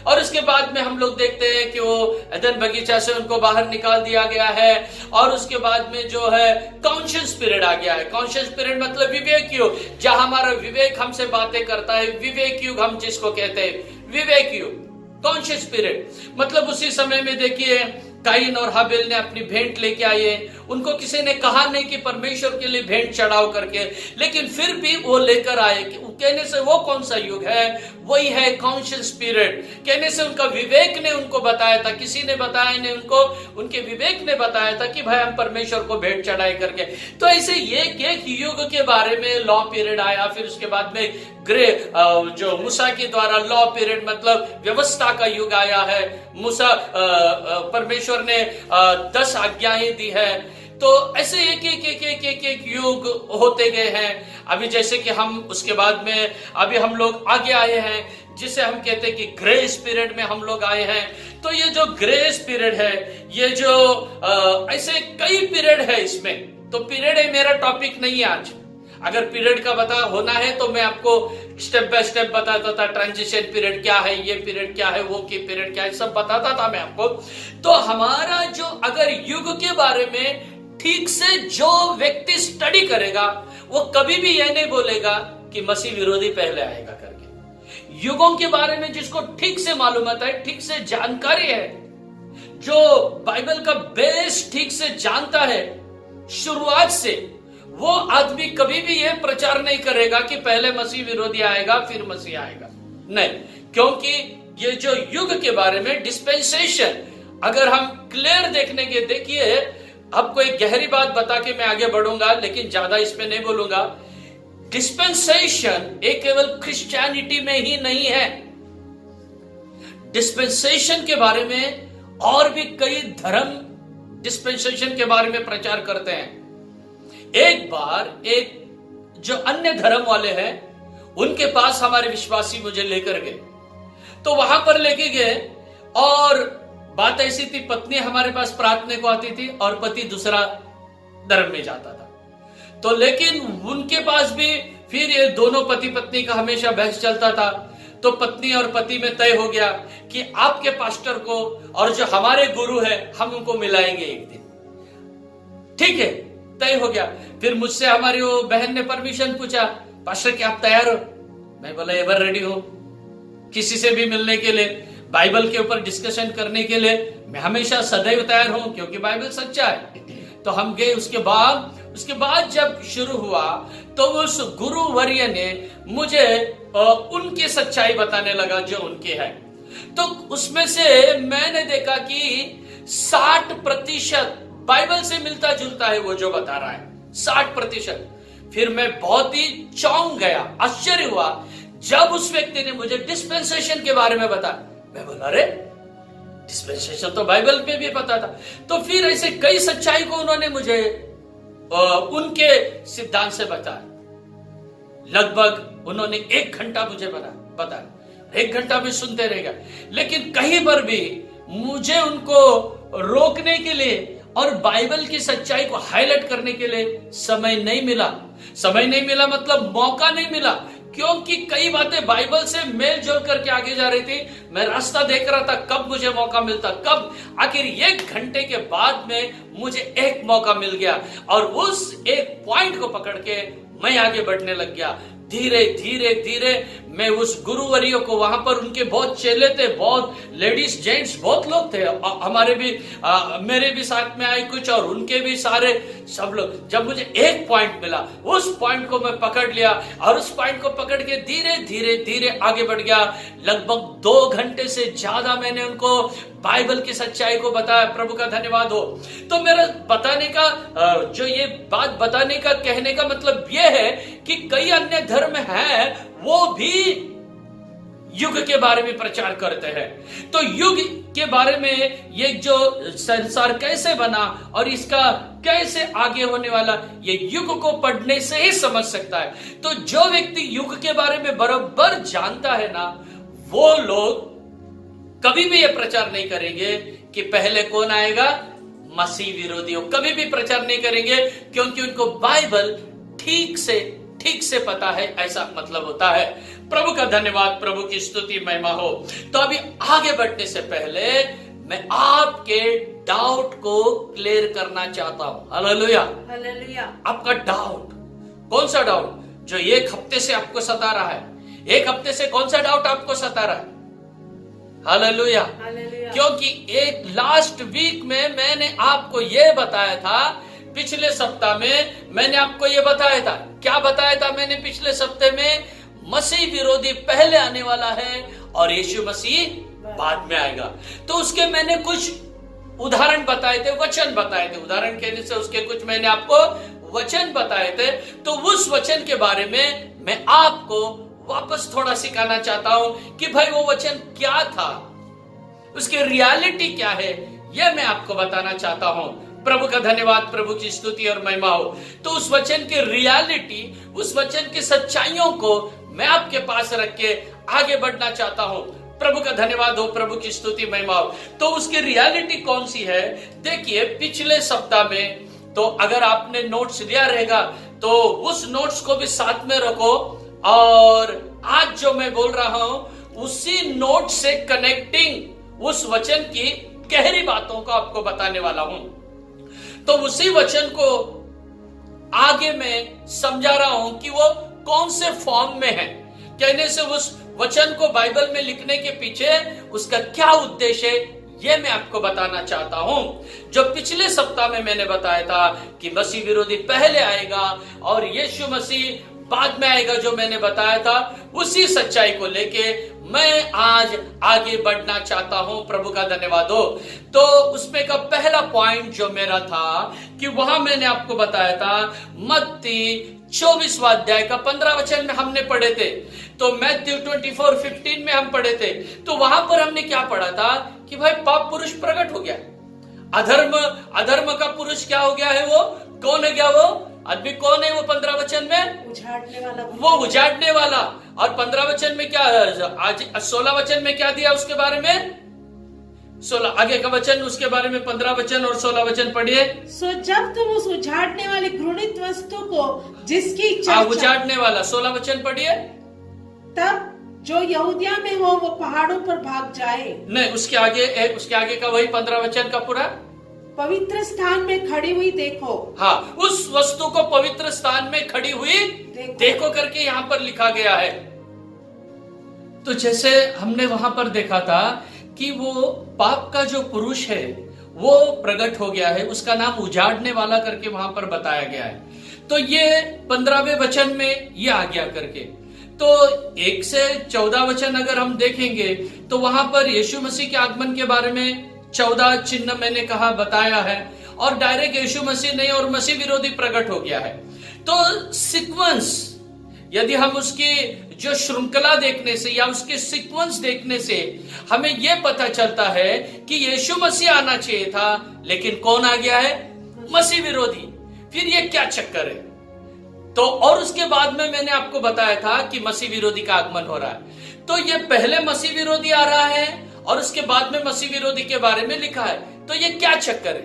और उसके बाद में हम लोग देखते हैं कि वो एदन बगीचा से उनको बाहर निकाल दिया गया है। और उसके बाद में जो है कॉन्शियस पीरियड आ गया है। कॉन्शियस पीरियड मतलब विवेक युग, जहां हमारा विवेक हमसे बातें करता है। विवेक युग हम जिसको कहते हैं, विवेक युग, कॉन्शियस पीरियड मतलब उसी समय में देखिए काइन और हाबिल ने अपनी भेंट लेके आए। उनको किसी ने कहा नहीं कि परमेश्वर के लिए भेंट चढ़ाओ करके, लेकिन फिर भी वो लेकर आए। कहने से वो कौन सा युग है? वही है कॉन्शियस पीरियड। कहने से उनका विवेक ने उनको बताया था, किसी ने बताया नहीं उनको, उनके विवेक ने बताया था कि भाई हम परमेश्वर को भेंट चढ़ाए करके। तो ऐसे एक युग के बारे में लॉ पीरियड आया। फिर उसके बाद में जो मूसा के द्वारा लॉ पीरियड मतलब व्यवस्था का युग आया है। मूसा परमेश्वर ने 10 आज्ञाएं दी है। तो ऐसे एक युग होते गए हैं। अभी जैसे कि हम उसके बाद में अभी हम लोग आगे आए हैं, जिसे हम कहते हैं कि ग्रेस पीरियड में हम लोग आए हैं। तो ये जो ग्रेस पीरियड है, ये जो ऐसे कई पीरियड है इसमें। तो पीरियड है मेरा टॉपिक नहीं है आज। अगर पीरियड का बता होना है तो मैं आपको स्टेप बाय स्टेप बताता था। ट्रांजिशन पीरियड क्या है, ये पीरियड क्या है, वो की पीरियड क्या है, सब बताता था मैं आपको। तो हमारा जो अगर युग के बारे में ठीक से जो व्यक्ति स्टडी करेगा, वो कभी भी यह नहीं बोलेगा कि मसीह विरोधी पहले आएगा करके। युगों के बारे में जिसको ठीक से मालूम है, ठीक से जानकारी है, जो बाइबल का बेस ठीक से जानता है शुरुआत से, वो आदमी कभी भी यह प्रचार नहीं करेगा कि पहले मसीह विरोधी आएगा फिर मसीह आएगा। नहीं, क्योंकि ये जो युग के बारे में डिस्पेंसेशन अगर हम क्लियर देखने के, देखिए आपको एक गहरी बात बता के मैं आगे बढ़ूंगा, लेकिन ज्यादा इस पे नहीं बोलूंगा। डिस्पेंसेशन एक केवल क्रिश्चियनिटी में ही नहीं है। डिस्पेंसेशन के बारे में और भी कई धर्म डिस्पेंसेशन के बारे में प्रचार करते हैं। एक बार एक जो अन्य धर्म वाले हैं उनके पास हमारे विश्वासी मुझे लेकर गए। तो वहां पर लेके गए और बात ऐसी थी, पत्नी हमारे पास प्रार्थना को आती थी और पति दूसरा धर्म में जाता था। तो लेकिन उनके पास भी फिर ये दोनों पति पत्नी का हमेशा बहस चलता था। तो पत्नी और पति में तय हो गया कि आपके पास्टर को और जो हमारे गुरु है हम उनको मिलाएंगे एक दिन। ठीक है, तय हो गया। फिर मुझसे हमारी वो बहन ने परमिशन पूछा, पास्टर क्या आप तैयार हो? मैं बोला एवर रेडी हो किसी से भी मिलने के लिए, बाइबल के ऊपर डिस्कशन करने के लिए मैं हमेशा सदैव तैयार हूं, क्योंकि बाइबल सच्चा है। तो हम गए। उसके बाद जब शुरू हुआ तो उस गुरुवर्य ने मुझे उनकी सच्चाई बताने लगा जो उनके है। तो उसमें से मैंने देखा कि 60% बाइबल से मिलता जुलता है वो जो बता रहा है, 60%। फिर मैं बहुत ही चौंक गया, आश्चर्य हुआ जब उस व्यक्ति ने मुझे डिस्पेंसेशन के बारे में बताया। मैं बोला अरे डिस्पेंसेशन तो बाइबल में भी पता था। तो फिर ऐसे कई सच्चाई को उन्होंने मुझे उनके सिद्धांत से बताया। लगभग उन्होंने 1 घंटा मुझे बताया। 1 घंटा में सुनते रहेगा, लेकिन कहीं पर भी मुझे उनको रोकने के लिए और बाइबल की सच्चाई को हाईलाइट करने के लिए समय नहीं मिला मतलब मौका नहीं मिला, क्योंकि कई बातें बाइबल से मेल जोल करके आगे जा रही थी। मैं रास्ता देख रहा था कब मुझे मौका मिलता, कब। आखिर 1 घंटे के बाद में मुझे एक मौका मिल गया और उस एक पॉइंट को पकड़ के मैं आगे बढ़ने लग गया। धीरे धीरे धीरे मैं उस गुरुवर्यों को, वहां पर उनके बहुत चेले थे, बहुत लेडीज जेंट्स बहुत लोग थे, हमारे भी मेरे भी साथ में आए कुछ और उनके भी सारे सब लोग। जब मुझे एक पॉइंट मिला, उस पॉइंट को मैं पकड़ लिया और उस पॉइंट को पकड़ के धीरे धीरे धीरे आगे बढ़ गया। लगभग 2 घंटे से ज्यादा मैंने उनको बाइबल की सच्चाई को बताया। प्रभु का धन्यवाद हो। तो मेरा बताने का जो ये बात बताने का कहने का मतलब ये है कि कई अन्य धर्म हैं वो भी युग के बारे में प्रचार करते हैं। तो युग के बारे में, ये जो संसार कैसे बना और इसका कैसे आगे होने वाला, ये युग को पढ़ने से ही समझ सकता है। तो जो व्यक्ति युग के बारे में बराबर जानता है ना, वो लोग कभी भी ये प्रचार नहीं करेंगे कि पहले कौन आएगा, मसीह विरोधियों। कभी भी प्रचार नहीं करेंगे, क्योंकि उनको बाइबल ठीक से पता है, ऐसा मतलब होता है। प्रभु का धन्यवाद, प्रभु की स्तुति महिमा हो। तो अभी आगे बढ़ने से पहले मैं आपके डाउट को क्लियर करना चाहता हूं। Hallelujah, hallelujah. आपका डाउट, कौन सा डाउट जो एक हफ्ते से आपको सता रहा है? एक हफ्ते से कौन सा डाउट आपको सता रहा है? Hallelujah, hallelujah. क्योंकि एक लास्ट वीक में मैंने आपको यह बताया था, पिछले सप्ताह में मैंने आपको यह बताया था। क्या बताया था मैंने पिछले सप्ताह में? मसीह विरोधी पहले आने वाला है और यीशु मसीह बाद में आएगा। तो उसके मैंने कुछ उदाहरण बताए थे, वचन बताए थे। उदाहरण कहने से उसके कुछ मैंने आपको वचन बताए थे। तो उस वचन के बारे में मैं आपको वापस थोड़ा सिखाना चाहता हूं कि भाई वो वचन क्या था, उसकी रियलिटी क्या है, यह मैं आपको बताना चाहता हूं। प्रभु का धन्यवाद, प्रभु की स्तुति और महिमा हो। तो उस वचन की रियलिटी, उस वचन की सच्चाइयों को मैं आपके पास रख के आगे बढ़ना चाहता हूं। प्रभु का धन्यवाद हो, प्रभु की स्तुति महिमा हो। तो उसकी रियलिटी कौन सी है? देखिए, पिछले सप्ताह में, तो अगर आपने नोट्स लिया रहेगा तो उस नोट्स को भी साथ में रखो, और आज जो मैं बोल रहा हूं उसी नोट से कनेक्टिंग उस वचन की गहरी बातों को आपको बताने वाला हूं। तो उसी वचन को आगे मैं समझा रहा हूं कि वो कौन से फॉर्म में है। कहने से उस वचन को बाइबल में लिखने के पीछे उसका क्या उद्देश्य है, यह मैं आपको बताना चाहता हूं। जो पिछले सप्ताह में मैंने बताया था कि मसीह विरोधी पहले आएगा और यीशु मसीह बाद में आएगा, जो मैंने बताया था, उसी सच्चाई को लेके मैं आज आगे बढ़ना चाहता हूं। प्रभु का धन्यवाद हो। तो उसमें का पहला पॉइंट जो मेरा था कि वहां मैंने आपको बताया था, मत्ती 24वां अध्याय का 15 वचन में हमने पढ़े थे। तो मैथ्यू 24:15 में हम पढ़े थे। तो वहां पर हमने क्या पढ़ा था कि भाई पाप पुरुष प्रकट हो गया, अधर्म का पुरुष क्या हो गया है? वो कौन है? क्या वो आदमी कौन है? वो 15 वचन में उजाड़ने वाला, वो उजाड़ने वाला। और 15 वचन में क्या, आज 16 वचन में क्या दिया उसके बारे में? 16 आगे का वचन, उसके बारे में 15 वचन और 16 वचन पढ़िए। सो जब तुम उस उजाड़ने वाली घृणित वस्तु को जिसकी चर्चा, उजाड़ने वाला 16 वचन पढ़िए। तब जो यहूदिया में हो वो पहाड़ों पर भाग जाए। नहीं, उसके आगे का वही 15 वचन का पूरा, पवित्र स्थान में खड़ी हुई देखो। हाँ, उस वस्तु को पवित्र स्थान में खड़ी हुई देखो करके यहाँ पर लिखा गया है। तो जैसे हमने वहां पर देखा था कि वो पाप का जो पुरुष है वो प्रकट हो गया है, उसका नाम उजाड़ने वाला करके वहां पर बताया गया है। तो ये 15वें वचन में ये आ गया करके। तो 1 से 14 वचन अगर हम देखेंगे तो वहां पर यीशु मसीह के आगमन के बारे में 14 चिन्ह मैंने कहा बताया है, और डायरेक्ट यीशु मसीह नहीं और मसीह विरोधी प्रकट हो गया है। तो सीक्वेंस, यदि हम उसकी जो श्रृंखला देखने से या उसके सीक्वेंस देखने से हमें यह पता चलता है कि यीशु मसीह आना चाहिए था, लेकिन कौन आ गया है? मसीह विरोधी। फिर ये क्या चक्कर है? तो और उसके बाद में मैंने आपको बताया था कि मसीह विरोधी का आगमन हो रहा है। तो ये पहले मसीह विरोधी आ रहा है और उसके बाद में मसीह विरोधी के बारे में लिखा है। तो ये क्या चक्कर है?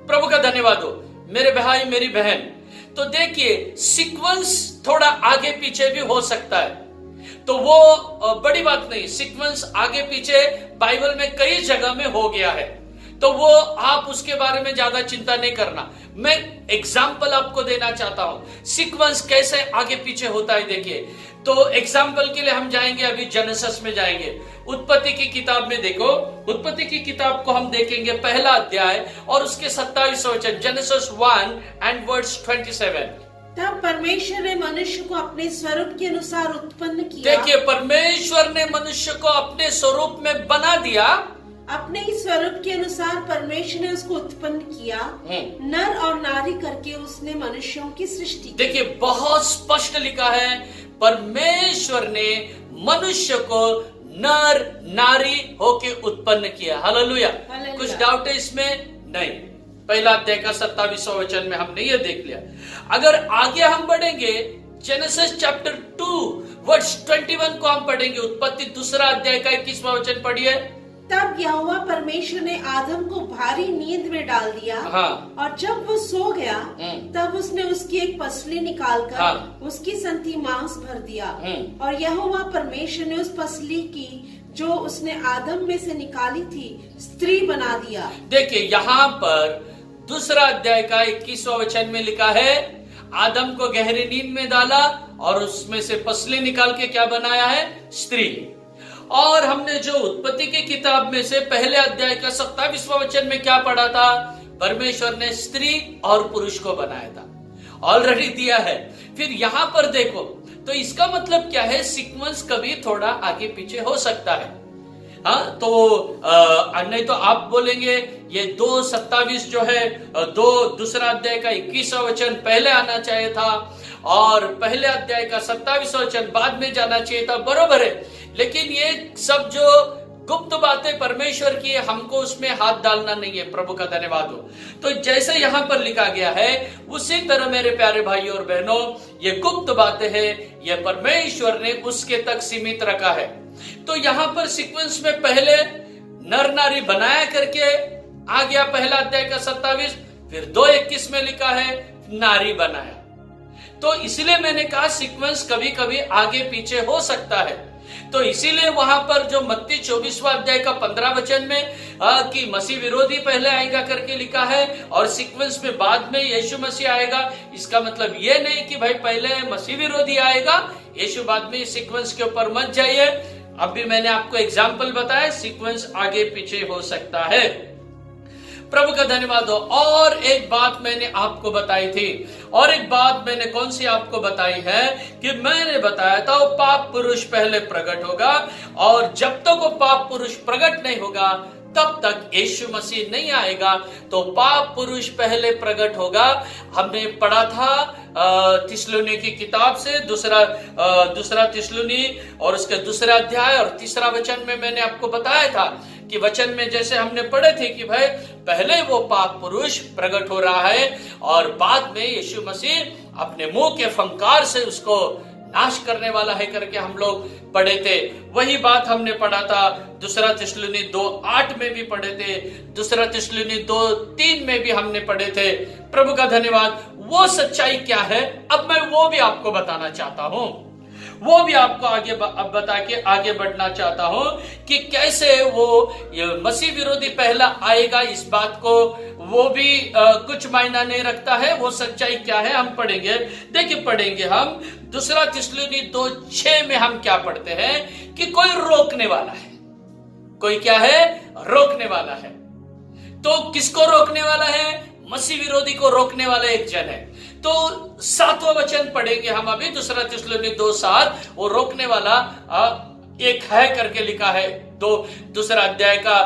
प्रभु का धन्यवाद हो मेरे भाई मेरी बहन। तो देखिए, सीक्वेंस थोड़ा आगे पीछे भी हो सकता है, तो वो बड़ी बात नहीं। सीक्वेंस आगे पीछे बाइबल में कई जगह में हो गया है। तो वो आप उसके बारे में ज्यादा चिंता नहीं करना। मैं एग्जाम्पल आपको देना चाहता हूं सीक्वेंस कैसे आगे पीछे होता है। देखिए, तो एग्जाम्पल के लिए हम जाएंगे, अभी जेनेसिस में जाएंगे। उत्पत्ति की किताब में देखो, उत्पत्ति की किताब को हम देखेंगे पहला अध्याय और उसके 27 वचन, जेनेसिस 1 एंड वर्स 27। तब परमेश्वर ने मनुष्य को अपने स्वरूप के अनुसार उत्पन्न किया। देखिए, परमेश्वर ने मनुष्य को अपने स्वरूप में बना दिया। अपने ही स्वरूप के अनुसार परमेश्वर ने उसको उत्पन्न किया, नर और नारी करके उसने मनुष्यों की सृष्टि की। देखिए, बहुत स्पष्ट लिखा है, परमेश्वर ने मनुष्य को नर नारी होके उत्पन्न किया। हालेलुया। कुछ डाउट है इसमें? नहीं। पहला अध्याय का 27वां वचन में हमने ये देख लिया। अगर आगे हम बढ़ेंगे, जेनेसिस चैप्टर 2 वर्स 21 को हम पढ़ेंगे। उत्पत्ति दूसरा अध्याय का 21वां वचन पढ़िए। तब यहोवा परमेश्वर ने आदम को भारी नींद में डाल दिया। हाँ। और जब वो सो गया तब उसने उसकी एक पसली निकालकर उसकी संति मांस भर दिया। और यहोवा परमेश्वर ने उस पसली की जो उसने आदम में से निकाली थी स्त्री बना दिया। देखिए, यहाँ पर दूसरा अध्याय का 21वां वचन में लिखा है, आदम को गहरी नींद में डाला और उसमें से पसली निकाल के क्या बनाया है? स्त्री। और हमने जो उत्पत्ति की किताब में से पहले अध्याय का 27वां वचन में क्या पढ़ा था? परमेश्वर ने स्त्री और पुरुष को बनाया था, ऑलरेडी दिया है। फिर यहां पर देखो, तो इसका मतलब क्या है? सीक्वेंस कभी थोड़ा आगे पीछे हो सकता है। हाँ, तो नहीं तो आप बोलेंगे ये 2:27 जो है, दूसरा अध्याय का 21वां वचन पहले आना चाहिए था और पहले अध्याय का 27वां वचन बाद में जाना चाहिए था। बरोबर है, लेकिन ये सब जो गुप्त बातें परमेश्वर की है, हमको उसमें हाथ डालना नहीं है। प्रभु का धन्यवाद हो। तो जैसे यहां पर लिखा गया है, उसी तरह मेरे प्यारे भाइयों और बहनों, ये गुप्त बातें हैं, ये परमेश्वर ने उसके तक सीमित रखा है। तो यहां पर सीक्वेंस में पहले नर नारी बनाया करके आ गया पहला अध्याय का 27, फिर 2:21 में लिखा है नारी बनाया। तो इसलिए मैंने कहा सीक्वेंस कभी कभी आगे पीछे हो सकता है। तो इसीलिए वहां पर जो मत्ती 24वां अध्याय का 15 वचन में कि मसीह विरोधी पहले आएगा करके लिखा है और सीक्वेंस में बाद में यीशु मसीह आएगा, इसका मतलब ये नहीं कि भाई पहले मसीह विरोधी आएगा यीशु बाद में। सीक्वेंस के ऊपर मत जाइए। अभी मैंने आपको एग्जाम्पल बताया, सीक्वेंस आगे पीछे हो सकता है। प्रभु का धन्यवाद हो। और एक बात मैंने आपको बताई थी, और एक बात मैंने कौन सी आपको बताई है कि मैंने बताया था वो पाप पुरुष पहले प्रकट होगा, और जब तक वो पाप पुरुष प्रकट नहीं होगा तब तक यीशु मसीह नहीं आएगा। तो पाप पुरुष पहले प्रकट होगा। हमने पढ़ा था थिस्सलुनी की किताब से दूसरा थिस्सलुनी और उसके दूसरा अध्याय और तीसरा वचन में मैंने आपको बताया था कि वचन में जैसे हमने पढ़े थे कि भाई पहले वो पाप पुरुष प्रकट हो रहा है और बाद में यीशु मसीह अपने मुंह के फंकार से उसको नाश करने वाला है करके हम लोग पढ़े थे। वही बात हमने पढ़ा था दूसरा थिस्सलुनी 2:8 में भी पढ़े थे, दूसरा थिस्सलुनी 2:3 में भी हमने पढ़े थे। प्रभु का धन्यवाद। वो सच्चाई क्या है, अब मैं वो भी आपको बताना चाहता हूं, वो भी आपको आगे बता के आगे बढ़ना चाहता हूं कि कैसे वो मसीह विरोधी पहला आएगा। इस बात को वो भी कुछ मायना नहीं रखता है। वो सच्चाई क्या है हम पढ़ेंगे। देखिए, पढ़ेंगे हम दूसरा थिस्सलुनी 2:6 में हम क्या पढ़ते हैं कि कोई रोकने वाला है। कोई क्या है? रोकने वाला है। तो किसको रोकने वाला है? मसीह विरोधी को रोकने वाला एक जन है। तो 7वां वचन पढ़ेंगे हम अभी, दूसरा थिस्सलुनी 2:7। वो रोकने वाला एक है करके लिखा है। दूसरा अध्याय का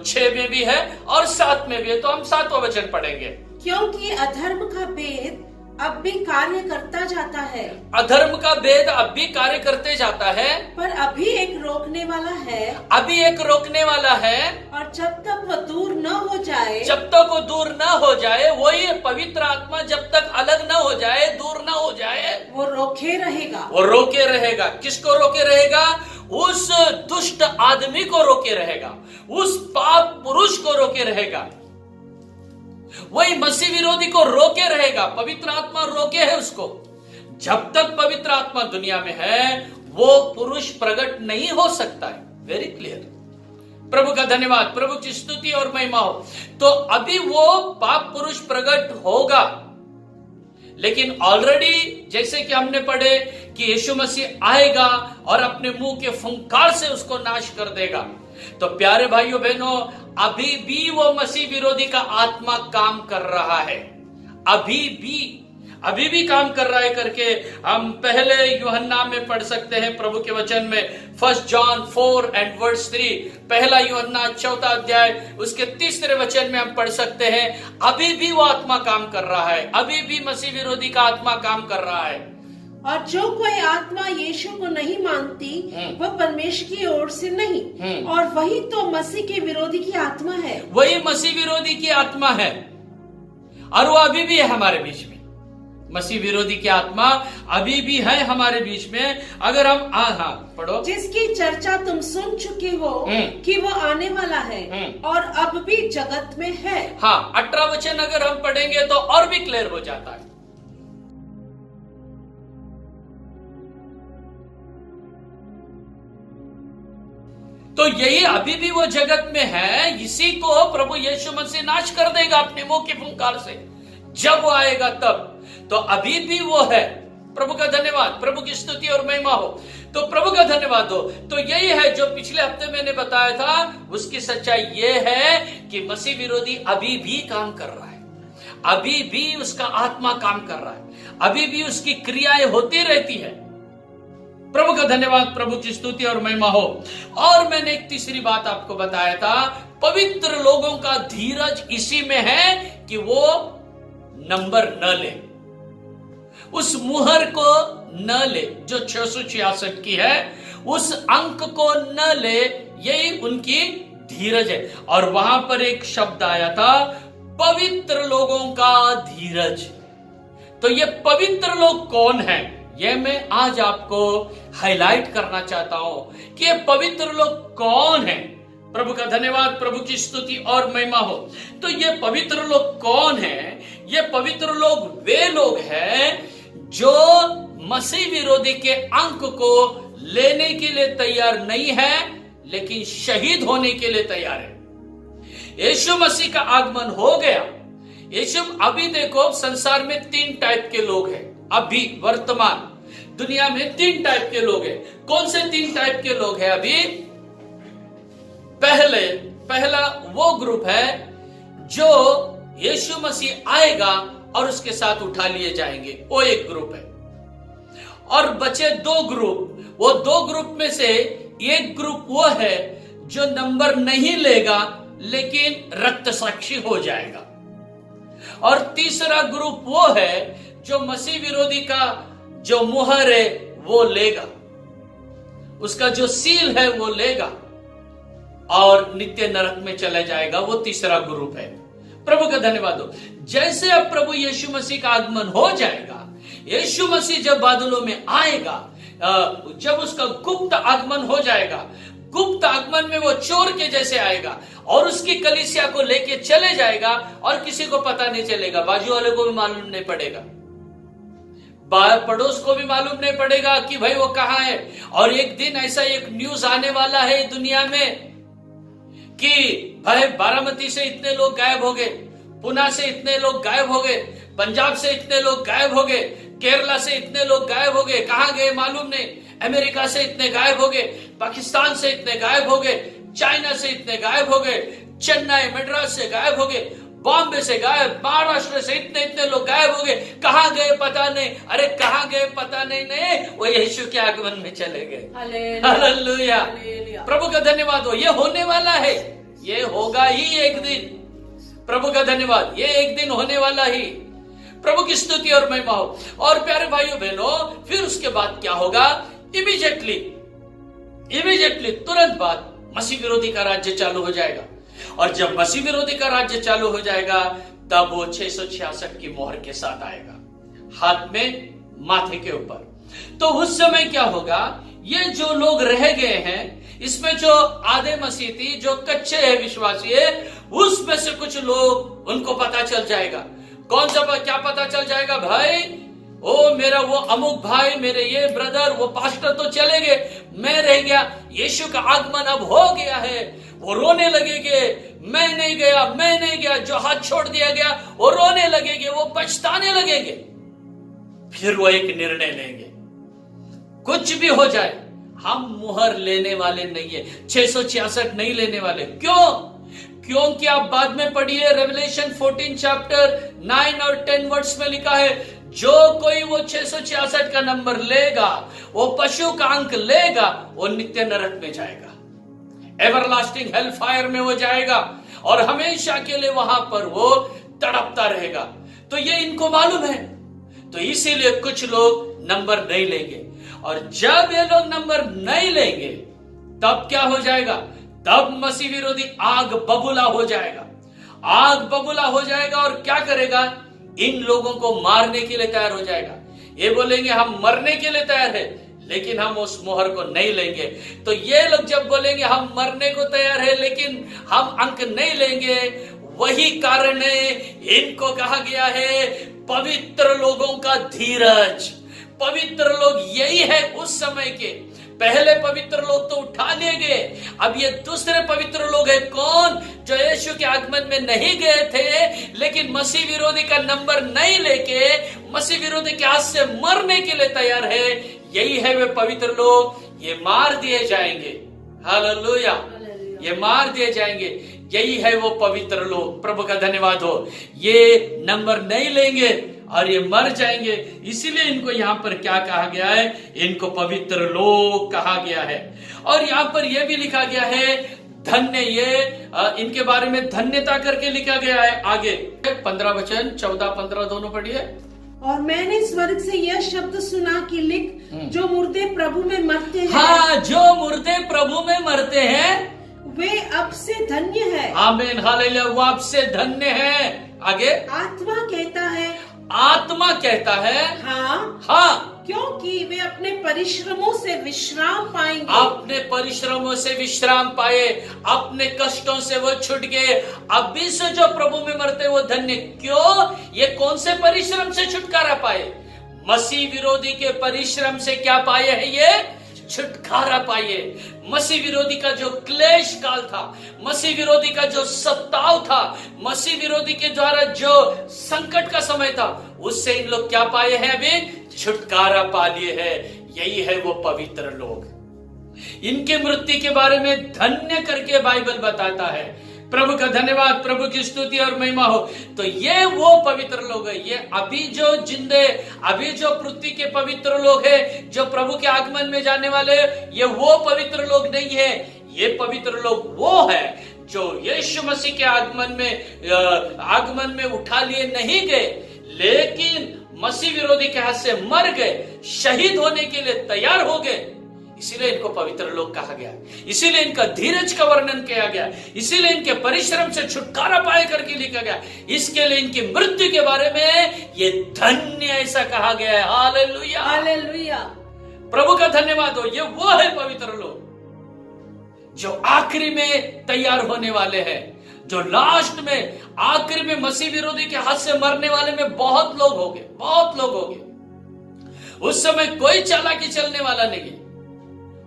6 में भी है और 7 में भी है। तो हम 7वां वचन पढ़ेंगे। क्योंकि अधर्म का भेद अब भी कार्य करता जाता है। अधर्म का भेद अब भी कार्य करते जाता है, पर अभी एक रोकने वाला है। अभी एक रोकने वाला है। और जब तक वो दूर न हो जाए, जब तक वो दूर न हो जाए, वही पवित्र आत्मा जब तक अलग न हो जाए, दूर न हो जाए, वो रोके रहेगा। वो रोके रहेगा। किसको रोके रहेगा? उस दुष्ट आदमी को रोके रहेगा, उस पाप पुरुष को रोके रहेगा, वही मसीह विरोधी को रोके रहेगा। पवित्र आत्मा रोके है उसको। जब तक पवित्र आत्मा दुनिया में है वो पुरुष प्रकट नहीं हो सकता है। Very clear. प्रभु का धन्यवाद, प्रभु की स्तुति और महिमा हो। तो अभी वो पाप पुरुष प्रकट होगा, लेकिन ऑलरेडी जैसे कि हमने पढ़े कि यीशु मसीह आएगा और अपने मुंह के फुंकार से उसको नाश कर देगा। तो प्यारे भाइयों बहनों, अभी भी वो मसीह विरोधी का आत्मा काम कर रहा है, अभी भी काम कर रहा है करके हम पहले यूहन्ना में पढ़ सकते हैं प्रभु के वचन में। 1 John 4:3, पहला यूहन्ना 4 अध्याय उसके 3 वचन में हम पढ़ सकते हैं, अभी भी वो आत्मा काम कर रहा है, अभी भी मसीह विरोधी का आत्मा काम कर रहा है। और जो कोई आत्मा यीशु को नहीं मानती वह परमेश्वर की ओर से नहीं, और वही तो मसीह के विरोधी की आत्मा है। वही मसीह विरोधी की आत्मा है, और वो अभी भी है हमारे बीच में। मसीह विरोधी की आत्मा अभी भी है हमारे बीच में। अगर हम पढ़ो, जिसकी चर्चा तुम सुन चुके हो कि वो आने वाला है और अब भी जगत में है। 18 वचन अगर हम पढ़ेंगे तो और भी क्लियर हो जाता है। तो यही अभी भी वो जगत में है, इसी को प्रभु यीशु मसीह नाश कर देगा अपने मुंह के फुंकार से, जब वो आएगा तब। तो अभी भी वो है। प्रभु का धन्यवाद, प्रभु की स्तुति और महिमा हो। तो प्रभु का धन्यवाद हो। तो यही है जो पिछले हफ्ते मैंने बताया था, उसकी सच्चाई ये है कि मसीह विरोधी अभी भी काम कर रहा है, अभी भी उसका आत्मा काम कर रहा है, अभी भी उसकी क्रियाएं होती रहती है। प्रभु का धन्यवाद, प्रभु की स्तुति और महिमा हो। और मैंने एक तीसरी बात आपको बताया था, पवित्र लोगों का धीरज इसी में है कि वो नंबर न ले, उस मुहर को न ले जो 666 की है, उस अंक को न ले, यही उनकी धीरज है। और वहां पर एक शब्द आया था, पवित्र लोगों का धीरज। तो ये पवित्र लोग कौन हैं? ये मैं आज आपको हाईलाइट करना चाहता हूं कि ये पवित्र लोग कौन हैं। प्रभु का धन्यवाद, प्रभु की स्तुति और महिमा हो। तो ये पवित्र लोग कौन हैं? ये पवित्र लोग वे लोग हैं जो मसीह विरोधी के अंक को लेने के लिए तैयार नहीं है, लेकिन शहीद होने के लिए तैयार है। यीशु मसीह का आगमन हो गया। यीशु, अभी देखो संसार में 3 टाइप के लोग हैं। अभी वर्तमान दुनिया में 3 टाइप के लोग हैं। कौन से 3 टाइप के लोग हैं अभी? पहला वो ग्रुप है जो यीशु मसीह आएगा और उसके साथ उठा लिए जाएंगे, वो एक ग्रुप है। और बचे 2 ग्रुप। वो 2 ग्रुप में से एक ग्रुप वो है जो नंबर नहीं लेगा लेकिन रक्त साक्षी हो जाएगा। और तीसरा ग्रुप वो है जो मसीह विरोधी का जो मुहर है वो लेगा, उसका जो सील है वो लेगा और नित्य नरक में चला जाएगा। वो तीसरा ग्रुप है। प्रभु का धन्यवाद हो। जैसे अब प्रभु यीशु मसीह का आगमन हो जाएगा, यीशु मसीह जब बादलों में आएगा, जब उसका गुप्त आगमन हो जाएगा, गुप्त आगमन में वो चोर के जैसे आएगा और उसकी कलीसिया को लेके चले जाएगा और किसी को पता नहीं चलेगा, बाजू वाले को भी मालूम नहीं पड़ेगा, पड़ोस को भी मालूम नहीं पड़ेगा कि भाई वो कहां है। और एक दिन ऐसा एक न्यूज आने वाला है दुनिया में कि भाई बारामती से इतने लोग गायब हो गए, पुणे से इतने लोग गायब हो गए, पंजाब से इतने लोग गायब हो गए, केरला से इतने लोग गायब हो गए, कहां गए मालूम नहीं, अमेरिका से इतने गायब हो गए, पाकिस्तान से इतने गायब हो गए, चाइना से इतने गायब हो गए, चेन्नई मद्रास से गायब हो गए, बॉम्बे से गायब, महाराष्ट्र से इतने लोग गायब हो गए, कहां गए पता नहीं। अरे कहां गए पता नहीं, वो यीशु के आगमन में चले गए। हालेलुया, प्रभु का धन्यवाद हो। ये होने वाला है, ये होगा ही एक दिन। प्रभु का धन्यवाद, ये एक दिन होने वाला ही। प्रभु की स्तुति और महिमा हो। और प्यारे भाइयों बहनों, फिर उसके बाद क्या होगा? इमीडिएटली तुरंत बाद मसीह विरोधी का राज्य चालू हो जाएगा। और जब मसीह विरोधी का राज्य चालू हो जाएगा तब वो 666 की मोहर के साथ आएगा, हाथ में, माथे के ऊपर। तो उस समय क्या होगा? ये जो लोग रह गए हैं, इसमें जो आधे मसीही, जो कच्चे है विश्वासी है, उसमें से कुछ लोग, उनको पता चल जाएगा। कौन सा? क्या पता चल जाएगा भाई? ओ मेरा वो अमुक भाई, मेरे ये ब्रदर, वो पास्टर तो चले गए, मैं रह गया, यीशु का आगमन अब हो गया है। वो रोने लगेंगे, मैं नहीं गया, मैं नहीं गया। जो हाथ छोड़ दिया गया वो रोने लगेंगे, वो पछताने लगेंगे। फिर वो एक निर्णय लेंगे, कुछ भी हो जाए हम मुहर लेने वाले नहीं है, 666 नहीं लेने वाले। क्यों? क्योंकि आप बाद में पढ़िए, रेवलेशन 14 चैप्टर 9 और 10 वर्ड्स में लिखा है, जो कोई वो 666 का नंबर लेगा, वो पशु का अंक लेगा, वो नित्य नरक में जाएगा, एवरलास्टिंग हेल फायर में वो जाएगा और हमेशा के लिए वहां पर वो तड़पता रहेगा। तो ये इनको मालूम है, तो इसीलिए कुछ लोग नंबर नहीं लेंगे। और जब ये लोग नंबर नहीं लेंगे तब क्या हो जाएगा? तब मसीह विरोधी आग बबूला हो जाएगा, आग बबूला हो जाएगा और क्या करेगा? इन लोगों को मारने के लिए तैयार हो जाएगा। ये बोलेंगे हम मरने के लिए तैयार है, लेकिन हम उस मोहर को नहीं लेंगे। तो ये लोग जब बोलेंगे हम मरने को तैयार है लेकिन हम अंक नहीं लेंगे, वही कारण है इनको कहा गया है पवित्र लोगों का धीरज। पवित्र लोग यही है उस समय के। पहले पवित्र लोग तो उठा लिए गए, अब ये दूसरे पवित्र लोग हैं। कौन? जो यीशु के आगमन में नहीं गए थे लेकिन मसीह विरोधी का नंबर नहीं लेके मसीह विरोधी के हाथ से मरने के लिए तैयार है। यही है वे पवित्र लोग, ये मार दिए जाएंगे। हालेलुया, ये मार दिए जाएंगे। यही है वो पवित्र लोग। प्रभु का धन्यवाद हो। ये नंबर नहीं लेंगे और ये मर जाएंगे, इसीलिए इनको यहाँ पर क्या कहा गया है? इनको पवित्र लोग कहा गया है। और यहाँ पर यह भी लिखा गया है धन्य, ये इनके बारे में धन्यता करके लिखा गया है। आगे 15 वचन 14-15 दोनों पढ़िए। और मैंने स्वर्ग से यह शब्द सुना कि लिख, जो मुर्दे प्रभु में मरते हैं, हाँ, जो मुर्दे प्रभु में मरते हैं वे अब से धन्य है। आमीन, हालेलुया, वो अब से धन्य है। आगे आत्मा कहता है, आत्मा कहता है, हाँ हाँ, क्योंकि वे अपने परिश्रमों से विश्राम पाएंगे। अपने परिश्रमों से विश्राम पाए, अपने कष्टों से वो छूट गए। अभी से जो प्रभु में मरते वो धन्य। क्यों? ये कौन से परिश्रम से छुटकारा पाए? मसीह विरोधी के परिश्रम से क्या पाए है? ये छुटकारा पाइए। मसीह विरोधी का जो क्लेश काल था, मसीह विरोधी का जो सताव था, मसीह विरोधी के द्वारा जो संकट का समय था, उससे इन लोग क्या पाए हैं? अभी छुटकारा पा लिए है। यही है वो पवित्र लोग। इनके मृत्यु के बारे में धन्य करके बाइबल बताता है। प्रभु का धन्यवाद, प्रभु की स्तुति और महिमा हो। तो ये वो पवित्र लोग है। ये अभी जो जिंदे, अभी जो पृथ्वी के पवित्र लोग हैं, जो प्रभु के आगमन में जाने वाले, ये वो पवित्र लोग नहीं है। ये पवित्र लोग वो है जो यीशु मसीह के आगमन में उठा लिए नहीं गए, लेकिन मसीह विरोधी के हाथ से मर गए, शहीद होने के लिए तैयार हो गए। इसीलिए इनको पवित्र लोग कहा गया, इसीलिए इनका धीरज का वर्णन किया गया, इसीलिए इनके परिश्रम से छुटकारा पाए करके लिखा गया। इसके लिए इनकी मृत्यु के बारे में ये धन्य ऐसा कहा गया है। हालेलुया, हालेलुया, प्रभु का धन्यवाद हो। ये वो है पवित्र लोग जो आखिरी में तैयार होने वाले हैं, जो लास्ट में आखिरी में मसीह विरोधी के हाथ से मरने वाले में बहुत लोग हो गए, बहुत लोग हो गए। उस समय कोई चालाकी चलने वाला नहीं है,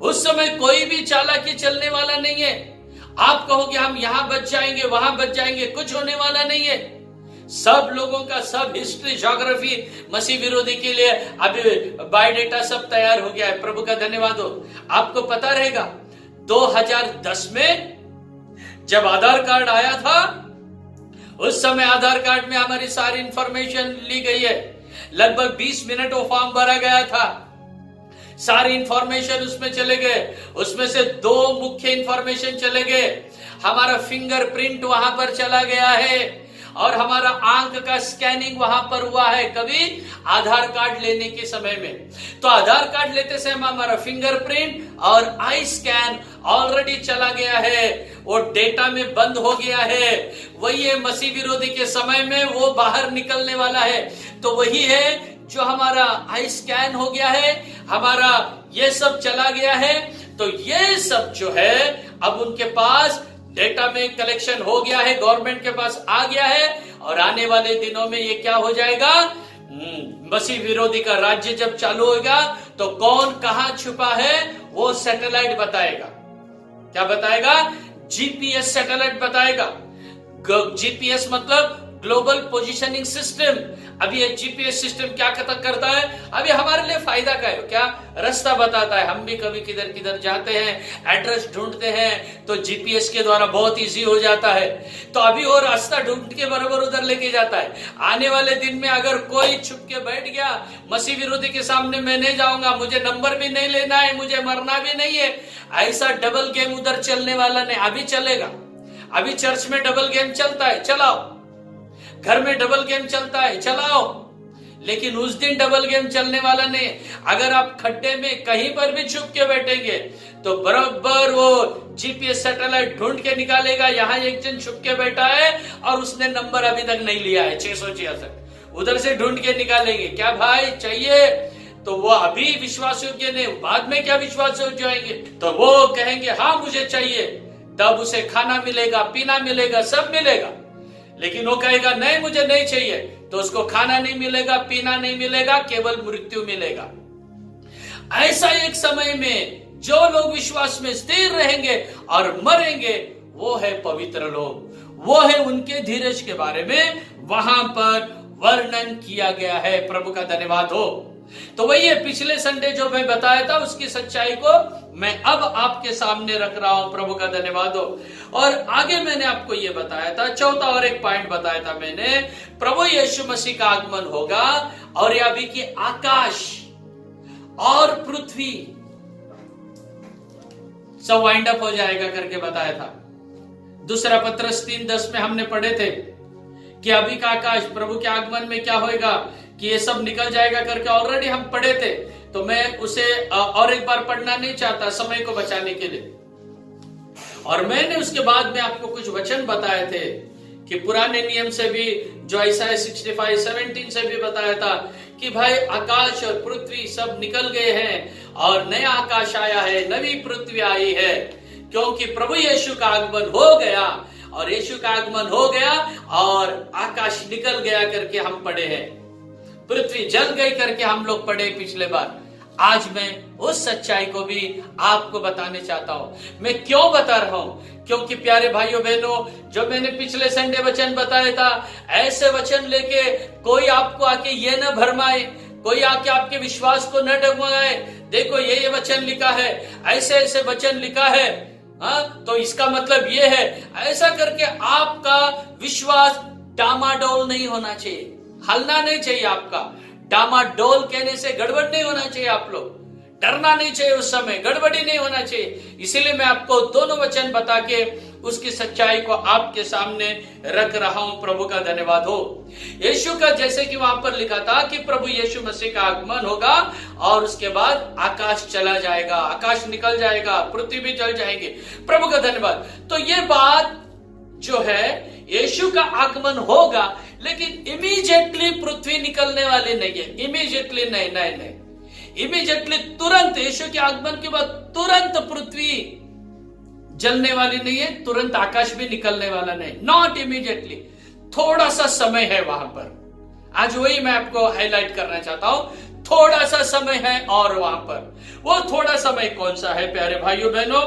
उस समय कोई भी चालाकी चलने वाला नहीं है। आप कहोगे हम यहां बच जाएंगे, वहां बच जाएंगे, कुछ होने वाला नहीं है। सब लोगों का सब हिस्ट्री, ज्योग्राफी मसीह विरोधी के लिए अभी बायोडेटा सब तैयार हो गया है। प्रभु का धन्यवाद हो। आपको पता रहेगा 2010 में जब आधार कार्ड आया था, उस समय आधार कार्ड में हमारी सारी इंफॉर्मेशन ली गई है। लगभग 20 मिनट वो फॉर्म भरा गया था, सारी इंफॉर्मेशन उसमें चले गए। उसमें से 2 मुख्य इंफॉर्मेशन चले गए। हमारा फिंगरप्रिंट वहां पर चला गया है और हमारा आंख का स्कैनिंग वहां पर हुआ है, कभी आधार कार्ड लेने के समय में। तो आधार कार्ड लेते समय हमारा फिंगरप्रिंट और आई स्कैन ऑलरेडी चला गया है, वो डेटा में बंद हो गया है। वही है मसीह विरोधी के समय में वो बाहर निकलने वाला है। तो वही है जो हमारा आई स्कैन हो गया है, हमारा ये सब चला गया है। तो ये सब जो है अब उनके पास डेटा में कलेक्शन हो गया है, गवर्नमेंट के पास आ गया है। और आने वाले दिनों में ये क्या हो जाएगा? मसीह विरोधी का राज्य जब चालू होगा तो कौन कहां छुपा है वो सैटेलाइट बताएगा। क्या बताएगा? जीपीएस सैटेलाइट बताएगा। जीपीएस मतलब ग्लोबल पोजीशनिंग सिस्टम। अभी ये जीपीएस सिस्टम क्या करता है? अभी हमारे लिए फायदा का है क्या? रास्ता बताता है। हम भी कभी किधर किधर जाते हैं, एड्रेस ढूंढते हैं तो जीपीएस के द्वारा बहुत इजी हो जाता है। तो अभी वो रास्ता ढूंढ के बराबर उधर लेके जाता है। आने वाले दिन में अगर कोई छुप के बैठ गया मसीह विरोधी के सामने, मैं नहीं जाऊंगा, मुझे नंबर भी नहीं लेना है, मुझे मरना भी नहीं है, ऐसा डबल गेम उधर चलने वाला नहीं। अभी चलेगा। अभी चर्च में डबल गेम चलता है, चलाओ। घर में डबल गेम चलता है, चलाओ। लेकिन उस दिन डबल गेम चलने वाला नहीं। अगर आप खड्डे में कहीं पर भी छुप के बैठेंगे तो बराबर वो जीपीएस सैटेलाइट ढूंढ के निकालेगा, यहाँ एक जन छुप के बैठा है और उसने नंबर अभी तक नहीं लिया है 666। उधर से ढूंढ के निकालेंगे। क्या भाई चाहिए? तो वो अभी विश्वास योग्य नहीं, बाद में क्या विश्वास योग्य होंगे? तो वो कहेंगे हाँ मुझे चाहिए, तब उसे खाना मिलेगा, पीना मिलेगा, सब मिलेगा। लेकिन वो कहेगा नहीं मुझे नहीं चाहिए, तो उसको खाना नहीं मिलेगा, पीना नहीं मिलेगा, केवल मृत्यु मिलेगा। ऐसा एक समय में जो लोग विश्वास में स्थिर रहेंगे और मरेंगे वो है पवित्र लोग। वो है उनके धीरज के बारे में वहां पर वर्णन किया गया है। प्रभु का धन्यवाद हो। तो वही है पिछले संडे जो मैं बताया था, उसकी सच्चाई को मैं अब आपके सामने रख रहा हूं। प्रभु का धन्यवाद हो। और आगे मैंने आपको यह बताया था, चौथा और एक पॉइंट बताया था मैंने, प्रभु यीशु मसीह का आगमन होगा और यह भी कि आकाश और पृथ्वी सब वाइंड अप हो जाएगा करके बताया था। दूसरा पत्रस 3:10 में हमने पढ़े थे कि अभी का आकाश प्रभु के आगमन में क्या होएगा कि ये सब निकल जाएगा करके ऑलरेडी हम पढ़े थे। तो मैं उसे और एक बार पढ़ना नहीं चाहता समय को बचाने के लिए। और मैंने उसके बाद में आपको कुछ वचन बताए थे कि पुराने नियम से भी, जो ईसाया 65:17 से भी बताया था कि भाई आकाश और पृथ्वी सब निकल गए हैं और नया आकाश आया है, नवी पृथ्वी आई है, क्योंकि प्रभु यीशु का आगमन हो गया। और यीशु का आगमन हो गया और आकाश निकल गया करके हम पढ़े हैं, पृथ्वी जल गई करके हम लोग पढ़े पिछले बार। आज मैं उस सच्चाई को भी आपको बताने चाहता हूं। मैं क्यों बता रहा हूं? क्योंकि प्यारे भाइयों बहनों, जो मैंने पिछले संडे वचन बताया था, ऐसे वचन लेके कोई आपको आके ये न भरमाए, कोई आके आपके विश्वास को न डगमगाए। देखो ये वचन लिखा है, ऐसे ऐसे वचन लिखा है, तो इसका मतलब ये है, ऐसा करके आपका विश्वास डामाडोल नहीं होना चाहिए, हलना नहीं चाहिए। आपका डामाडोल कहने से गड़बड़ नहीं होना चाहिए। आप लोग डरना नहीं चाहिए, उस समय गड़बड़ी नहीं होना चाहिए। इसीलिए मैं आपको दोनों वचन बता के उसकी सच्चाई को आपके सामने रख रहा हूं। प्रभु का धन्यवाद हो। यीशु का, जैसे कि वहां पर लिखा था कि प्रभु यीशु मसीह का आगमन होगा और उसके बाद आकाश चला जाएगा, आकाश निकल जाएगा, पृथ्वी भी जल जाएगी। प्रभु का धन्यवाद। तो ये बात जो है, यीशु का आगमन होगा, लेकिन इमीडिएटली पृथ्वी निकलने वाली नहीं है। इमीडिएटली नहीं, इमीडिएटली तुरंत यीशु के आगमन के बाद तुरंत पृथ्वी जलने वाली नहीं है, तुरंत आकाश भी निकलने वाला नहीं, नॉट इमीडिएटली। थोड़ा सा समय है वहां पर। आज वही मैं आपको हाईलाइट करना चाहता हूं, थोड़ा सा समय है। और वहां पर वो थोड़ा समय कौन सा है प्यारे भाइयों बहनों?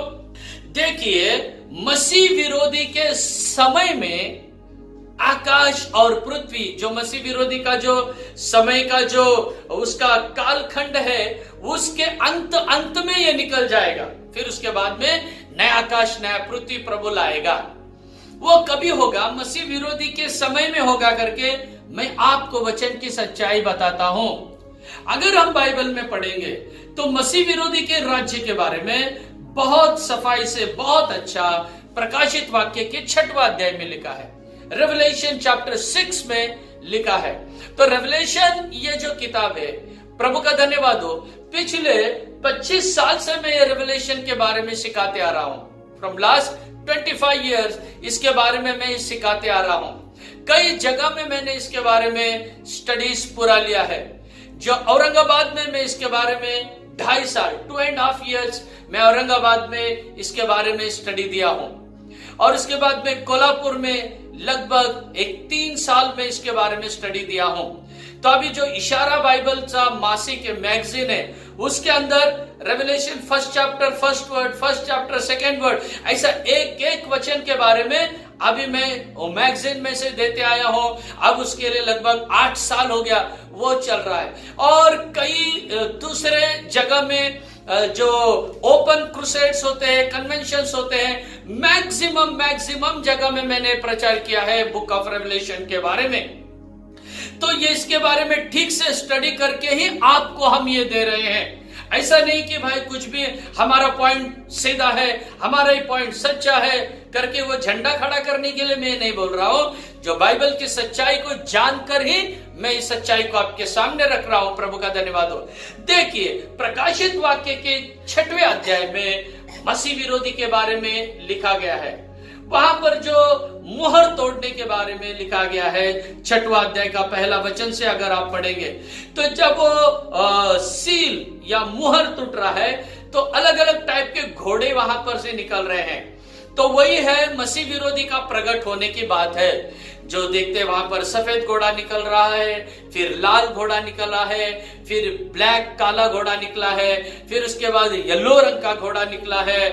देखिए, मसीह विरोधी के समय में आकाश और पृथ्वी, जो मसीह विरोधी का जो समय का जो उसका कालखंड है, उसके अंत में ये निकल जाएगा। फिर उसके बाद में नया आकाश नया पृथ्वी प्रभु लाएगा। वो कभी होगा? मसीह विरोधी के समय में होगा करके मैं आपको वचन की सच्चाई बताता हूं। अगर हम बाइबल में पढ़ेंगे तो मसीह विरोधी के राज्य के बारे में बहुत सफाई से, बहुत अच्छा प्रकाशित वाक्य के 6वां अध्याय में लिखा है। रेवलेशन चैप्टर 6 में लिखा है। तो रेवलेशन ये जो किताब है, प्रभु का धन्यवाद हो, पिछले 25 साल से मैं ये रेवलेशन के बारे में सिखाते आ रहा हूं। फ्रॉम लास्ट 25 इयर्स इसके बारे में मैं सिखाते आ रहा हूं। कई जगह में मैंने इसके बारे में स्टडीज पूरा लिया है। जो औरंगाबाद में मैं इसके बारे में 2.5 साल 2.5 इयर्स मैं औरंगाबाद में इसके बारे में स्टडी दिया हूं। और इसके बाद में कोल्हापुर में लगभग 3 साल में इसके बारे में स्टडी दिया हूं। तो अभी जो इशारा बाइबल चा मासिक मैगजीन है उसके अंदर revelation first chapter first word, first chapter second word, ऐसा एक एक वचन के बारे में अभी मैं वो मैगजीन में से देते आया हूं। अब उसके लिए लगभग 8 साल हो गया वो चल रहा है। और कई दूसरे जगह में जो ओपन क्रूसेड्स होते हैं, कन्वेंशंस होते हैं, मैक्सिमम जगह में मैंने प्रचार किया है बुक ऑफ रेवलेशन के बारे में। तो ये इसके बारे में ठीक से स्टडी करके ही आपको हम ये दे रहे हैं। ऐसा नहीं कि भाई कुछ भी हमारा पॉइंट सीधा है, हमारा ही पॉइंट सच्चा है करके वो झंडा खड़ा करने के लिए मैं नहीं बोल रहा हूं। जो बाइबल की सच्चाई को जानकर ही मैं इस सच्चाई को आपके सामने रख रहा हूं। प्रभु का धन्यवाद हो। देखिए, प्रकाशित वाक्य के 6वें अध्याय में मसीह विरोधी के बारे में लिखा गया है। वहां पर जो मुहर तोड़ने के बारे में लिखा गया है 6वां अध्याय का पहला वचन से अगर आप पढ़ेंगे तो जब वो सील या मुहर टूट रहा है तो अलग अलग टाइप के घोड़े वहां पर से निकल रहे हैं। तो वही है मसीह विरोधी का प्रकट होने की बात है। जो देखते वहां पर सफेद घोड़ा निकल रहा है, फिर लाल घोड़ा निकला है, फिर ब्लैक काला घोड़ा निकला है, फिर उसके बाद येलो रंग का घोड़ा निकला है।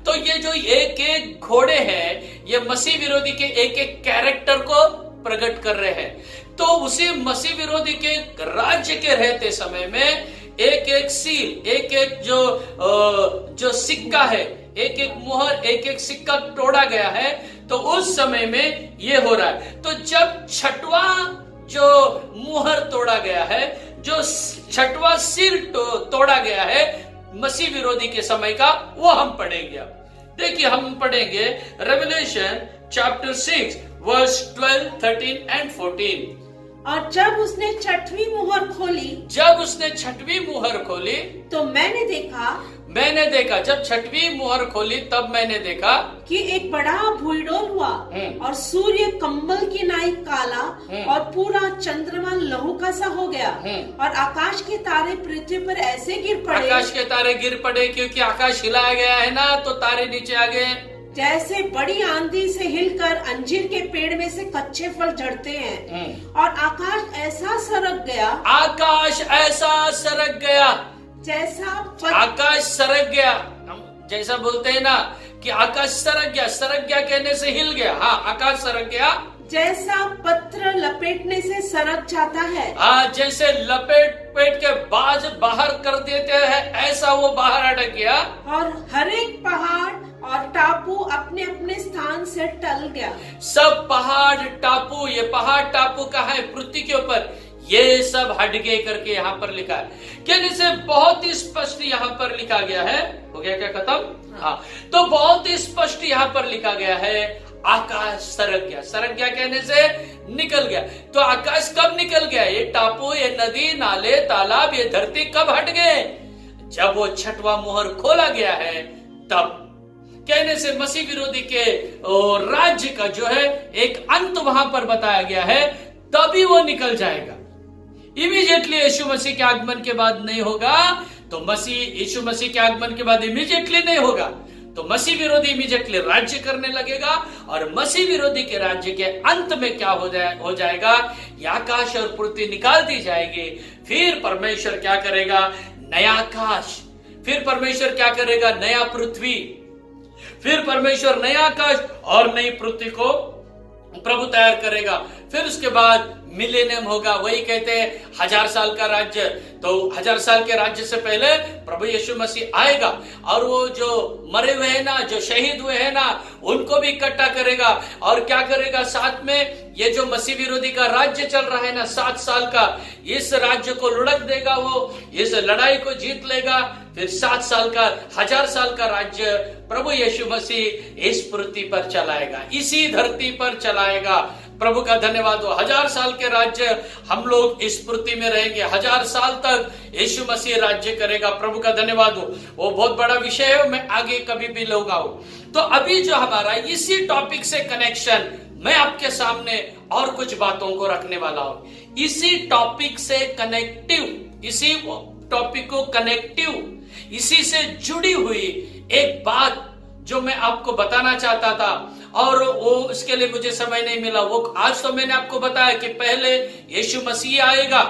तो ये जो एक एक घोड़े हैं ये मसीह विरोधी के एक एक कैरेक्टर को प्रकट कर रहे हैं। तो उसी मसीह विरोधी के राज्य के रहते समय में एक एक सील, एक एक जो सिक्का है, एक एक मुहर, एक एक सिक्का तोड़ा गया है। तो उस समय में ये हो रहा है। तो जब 6वां जो मुहर तोड़ा गया है, जो 6वां सील तोड़ा गया है मसीह विरोधी के समय का, वो हम पढ़ेंगे। देखिए, हम पढ़ेंगे रेवलेशन चैप्टर 6 वर्स 12, 13 एंड 14। और जब उसने 6वीं मुहर खोली, तो मैंने देखा जब 6वीं मुहर खोली तब मैंने देखा कि एक बड़ा भूइडोल हुआ और सूर्य कंबल की नाई काला और पूरा चंद्रमा लहू का सा हो गया और आकाश के तारे पृथ्वी पर ऐसे गिर पड़े। क्योंकि आकाश हिलाया गया है ना, तो तारे नीचे आ गए जैसे बड़ी आंधी से हिलकर अंजीर के पेड़ में से कच्चे फल झड़ते हैं। और आकाश ऐसा सरक गया जैसा आकाश सरक गया। हम जैसा बोलते हैं ना कि आकाश सरक गया कहने से हिल गया। हाँ, आकाश सरक गया जैसा पत्र लपेटने से सरक जाता है। जैसे लपेट के बाज बाहर कर देते हैं, ऐसा वो बाहर अटक गया। और हर एक पहाड़ और टापू अपने अपने स्थान से टल गया। सब पहाड़ टापू, ये पहाड़ टापू कहाँ है? पृथ्वी के ऊपर। ये सब हट गए करके यहाँ पर लिखा है। कहने से बहुत ही स्पष्ट यहाँ पर लिखा गया है। हो गया क्या खत्म? हाँ, तो बहुत ही स्पष्ट यहाँ पर लिखा गया है आकाश सरक गया कहने से निकल गया। तो आकाश कब निकल गया? ये टापू, ये नदी, नाले, तालाब, ये धरती कब हट गए? जब वो 6वां मुहर खोला गया है तब। कहने से मसीह विरोधी के राज्य का जो है एक अंत वहां पर बताया गया है, तभी वो निकल जाएगा। इमीडिएटली यीशु मसीह के आगमन के बाद नहीं होगा। तो यीशु मसीह के आगमन के बाद इमीडिएटली नहीं होगा। तो मसीह विरोधी इमीडिएटली राज्य करने लगेगा और मसीह विरोधी के राज्य के अंत में क्या हो जाएगा? आकाश और पृथ्वी निकाल दी जाएगी। फिर परमेश्वर क्या करेगा? नया आकाश। फिर परमेश्वर क्या करेगा? नया पृथ्वी। फिर परमेश्वर नया आकाश और नई पृथ्वी को प्रभु तैयार करेगा। फिर उसके बाद मिलेनियम होगा। वही कहते हैं 1000 साल का राज्य। तो 1000 साल के राज्य से पहले प्रभु यीशु मसीह आएगा और वो जो मरे हुए हैं ना, जो शहीद हुए हैं ना, उनको भी इकट्ठा करेगा। और क्या करेगा? साथ में ये जो मसीह विरोधी का राज्य चल रहा है ना 7 साल का, इस राज्य को लुढ़क देगा, वो इस लड़ाई को जीत लेगा। फिर 7 साल का 1000 साल का राज्य प्रभु यीशु मसीह इस पृथ्वी पर चलाएगा, इसी धरती पर चलाएगा। प्रभु का धन्यवाद हो। 1000 साल के राज्य हम लोग इस पृथ्वी में रहेंगे। 1000 साल तक यीशु मसीह राज्य करेगा। प्रभु का धन्यवाद हो। वो बहुत बड़ा विषय है, मैं आगे कभी भी लूंगा। तो अभी जो हमारा इसी टॉपिक से कनेक्शन, मैं आपके सामने और कुछ बातों को रखने वाला हूं। इसी टॉपिक से कनेक्टिव, इसी टॉपिक को कनेक्टिव, इसी से जुड़ी हुई एक बात जो मैं आपको बताना चाहता था, और वो उसके लिए मुझे समय नहीं मिला। वो आज तो मैंने आपको बताया कि पहले यीशु मसीह आएगा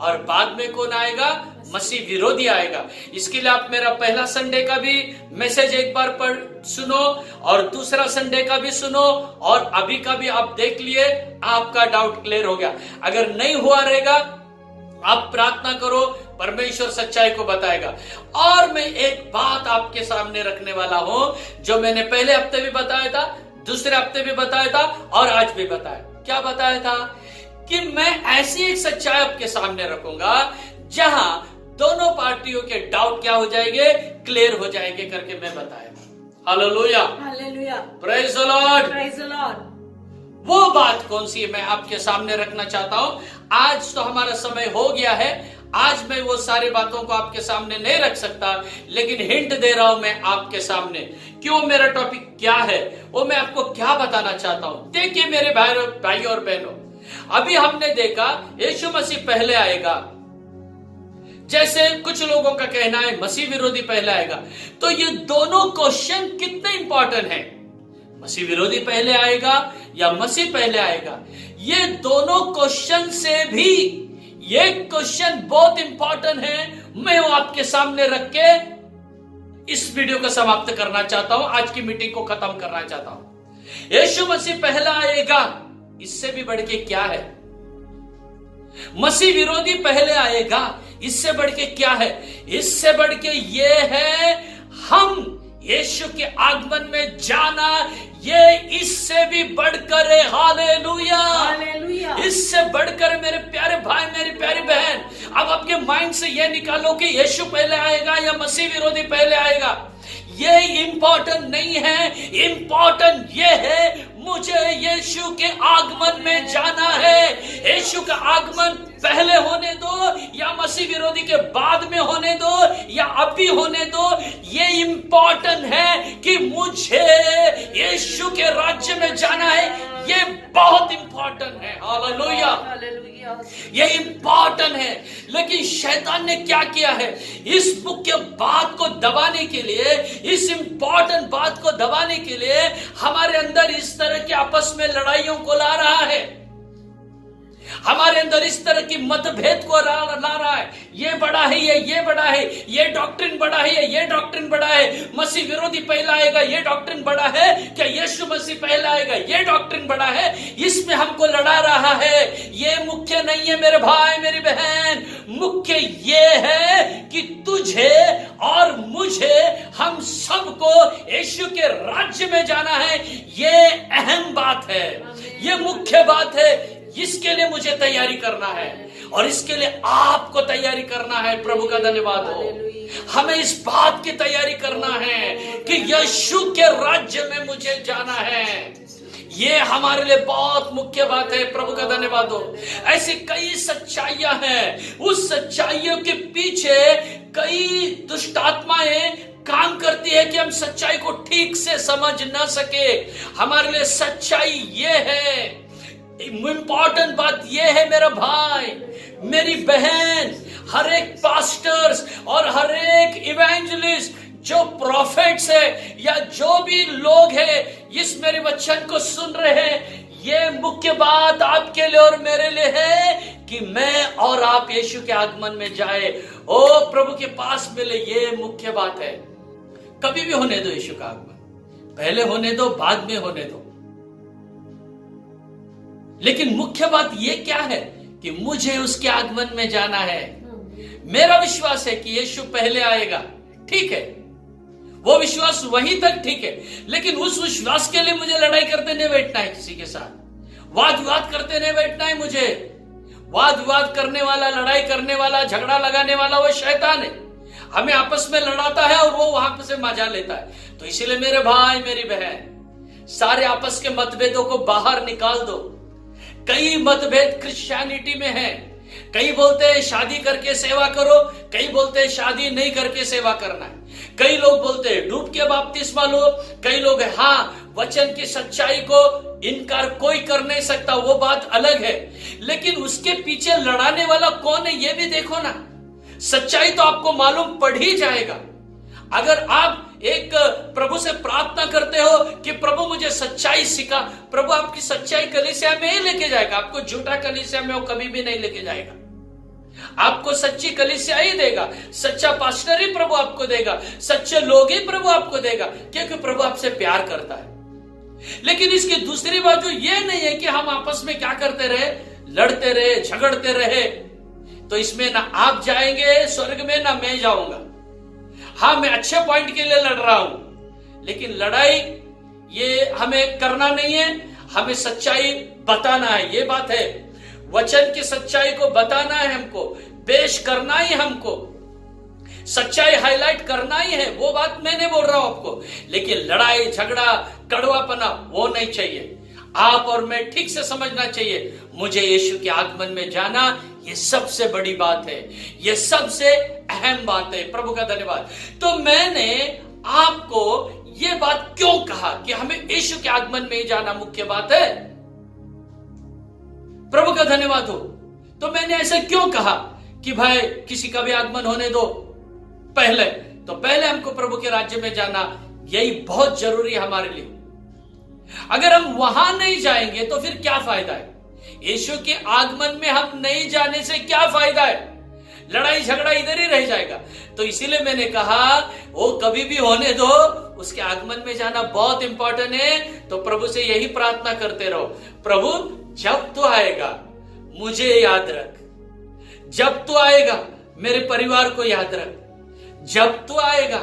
और बाद में कौन आएगा? मसीह विरोधी आएगा। इसके लिए आप मेरा पहला संडे का भी मैसेज एक बार पढ़ सुनो और दूसरा संडे का भी सुनो और अभी का भी आप देख लिए, आपका डाउट क्लियर हो गया। अगर नहीं हुआ रहेगा, आप प्रार्थना करो, परमेश्वर सच्चाई को बताएगा। और मैं एक बात आपके सामने रखने वाला हूं, जो मैंने पहले हफ्ते भी बताया था, दूसरे हफ्ते भी बताया था और आज भी बताया। क्या बताया था? कि मैं ऐसी एक सच्चाई आपके सामने रखूंगा जहां दोनों पार्टियों के डाउट क्या हो जाएंगे? क्लियर हो जाएंगे करके मैं बताया। Hallelujah, hallelujah, praise the Lord, praise the Lord. वो बात कौन सी है मैं आपके सामने रखना चाहता हूं। आज तो हमारा समय हो गया है, आज मैं वो सारी बातों को आपके सामने नहीं रख सकता, लेकिन हिंट दे रहा हूं मैं आपके सामने। क्यों, मेरा टॉपिक क्या है, वो मैं आपको क्या बताना चाहता हूं। देखिए मेरे भाई और बहनों, अभी हमने देखा यीशु मसीह पहले आएगा, जैसे कुछ लोगों का कहना है मसीह विरोधी पहले आएगा। तो ये दोनों क्वेश्चन कितने इंपॉर्टेंट हैं? मसीह विरोधी पहले आएगा या मसीह पहले आएगा? ये दोनों क्वेश्चन से भी ये क्वेश्चन बहुत इंपॉर्टेंट है। मैं वो आपके सामने रख के इस वीडियो को समाप्त करना चाहता हूं, आज की मीटिंग को खत्म करना चाहता हूं। यीशु मसीह पहला आएगा, इससे भी बढ़ के क्या है? मसीह विरोधी पहले आएगा, इससे बढ़ के क्या है? इससे बढ़ के ये है हम यीशु के आगमन में जाना। ये इससे भी बढ़कर है। Hallelujah, hallelujah. इससे बढ़कर मेरे प्यारे भाई, मेरी प्यारी बहन, अब आपके माइंड से ये निकालो कि यीशु पहले आएगा या मसीह विरोधी पहले आएगा। ये इंपॉर्टेंट नहीं है, इंपॉर्टेंट ये है मुझे यीशु के आगमन में जाना है। यीशु का आगमन पहले होने दो या मसीह विरोधी के बाद में होने दो या अभी होने दो, ये इंपॉर्टेंट है कि मुझे यीशु के राज्य में जाना है। ये बहुत इंपॉर्टेंट है। हालेलुया, ये इंपॉर्टेंट है। लेकिन शैतान ने क्या किया है? इस मुख्य बात को दबाने के लिए, इस इंपॉर्टेंट बात को दबाने के लिए हमारे अंदर इस तरह के आपस में लड़ाइयों को ला रहा है, हमारे अंदर इस तरह की मतभेद को ला रहा है। ये बड़ा है, ये बड़ा है, ये डॉक्ट्रिन बड़ा है, ये डॉक्ट्रिन बड़ा है। मसीह विरोधी पहला आएगा, ये डॉक्ट्रिन बड़ा है। क्या यीशु मसीह पहला आएगा, ये डॉक्ट्रिन बड़ा है। इसमें हमको लड़ा रहा है। ये मुख्य नहीं है मेरे भाई, मेरी बहन। मुख्य ये है कि तुझे और मुझे, हम सबको यीशु के राज्य में जाना है। ये अहम बात है, ये मुख्य बात है। इसके लिए मुझे तैयारी करना है और इसके लिए आपको तैयारी करना है। प्रभु का धन्यवाद हो। हमें इस बात की तैयारी करना है कि यीशु के राज्य में मुझे जाना है। ये हमारे लिए बहुत मुख्य बात है। प्रभु का धन्यवाद हो। ऐसी कई सच्चाइयां हैं, उस सच्चाइयों के पीछे कई दुष्ट आत्माएं काम करती है कि हम सच्चाई को ठीक से समझ ना सके। हमारे लिए सच्चाई ये है, इंपॉर्टेंट बात यह है मेरा भाई, मेरी बहन, हर एक पास्टर्स और हर एक इवेंजलिस्ट, जो प्रॉफिट्स है या जो भी लोग हैं इस मेरे वचन को सुन रहे हैं, ये मुख्य बात आपके लिए और मेरे लिए है कि मैं और आप यीशु के आगमन में जाए, ओ प्रभु के पास मिले। ये मुख्य बात है। कभी भी होने दो यीशु का आगमन, पहले होने दो, बाद में होने दो, लेकिन मुख्य बात यह क्या है कि मुझे उसके आगमन में जाना है। मेरा विश्वास है कि यीशु पहले आएगा, ठीक है, वो विश्वास वहीं तक ठीक है, लेकिन उस विश्वास के लिए मुझे लड़ाई करते नहीं बैठना है, किसी के साथ वाद विवाद करते नहीं बैठना है। मुझे वाद विवाद करने वाला, लड़ाई करने वाला, झगड़ा लगाने वाला वो शैतान है। हमें आपस में लड़ाता है और वो वहां से मजा लेता है। तो इसीलिए मेरे भाई, मेरी बहन, सारे आपस के मतभेदों को बाहर निकाल दो। कई मतभेद क्रिश्चियनिटी में है। कई बोलते हैं शादी करके सेवा करो, कई बोलते हैं शादी नहीं करके सेवा करना है। कई लोग बोलते हैं डूब के बपतिस्मा लो, कई लोग है हाँ वचन की सच्चाई को इनकार कोई कर नहीं सकता, वो बात अलग है। लेकिन उसके पीछे लड़ाने वाला कौन है ये भी देखो ना। सच्चाई तो आपको मालूम पड़ ही जाएगा। अगर आप एक प्रभु से प्रार्थना करते हो कि प्रभु मुझे सच्चाई सिखा, प्रभु आपकी सच्चाई कलीसिया में ही लेके जाएगा, आपको झूठा कलीसिया में वो कभी भी नहीं लेके जाएगा। आपको सच्ची कलीसिया ही देगा, सच्चा पास्टर ही प्रभु आपको देगा, सच्चे लोग ही प्रभु आपको देगा, क्योंकि प्रभु आपसे प्यार करता है। लेकिन इसकी दूसरी बाजू ये नहीं है कि हम आपस में क्या करते रहे, लड़ते रहे, झगड़ते रहे, तो इसमें ना आप जाएंगे स्वर्ग में ना मैं जाऊंगा। हाँ, मैं अच्छे पॉइंट के लिए लड़ रहा हूं, लेकिन लड़ाई ये हमें करना नहीं है, हमें सच्चाई बताना है। ये बात है, वचन की सच्चाई को बताना है, हमको पेश करना ही, हमको सच्चाई हाईलाइट करना ही है। वो बात मैं नहीं बोल रहा हूं आपको, लेकिन लड़ाई झगड़ा कड़वापना वो नहीं चाहिए। आप और मैं ठीक से समझना चाहिए, मुझे यीशु के आगमन में जाना ये सबसे बड़ी बात है, ये सबसे अहम बात है। प्रभु का धन्यवाद। तो मैंने आपको ये बात क्यों कहा कि हमें यीशु के आगमन में ही जाना मुख्य बात है। प्रभु का धन्यवाद हो। तो मैंने ऐसा क्यों कहा कि भाई किसी का भी आगमन होने दो, पहले हमको प्रभु के राज्य में जाना, यही बहुत जरूरी है हमारे लिए। अगर हम वहां नहीं जाएंगे तो फिर क्या फायदा है? यीशु के आगमन में हम नहीं जाने से क्या फायदा है? लड़ाई झगड़ा इधर ही रह जाएगा। तो इसीलिए मैंने कहा वो कभी भी होने दो, उसके आगमन में जाना बहुत इंपॉर्टेंट है। तो प्रभु से यही प्रार्थना करते रहो, प्रभु जब तू आएगा मुझे याद रख, जब तू आएगा मेरे परिवार को याद रख, जब तू आएगा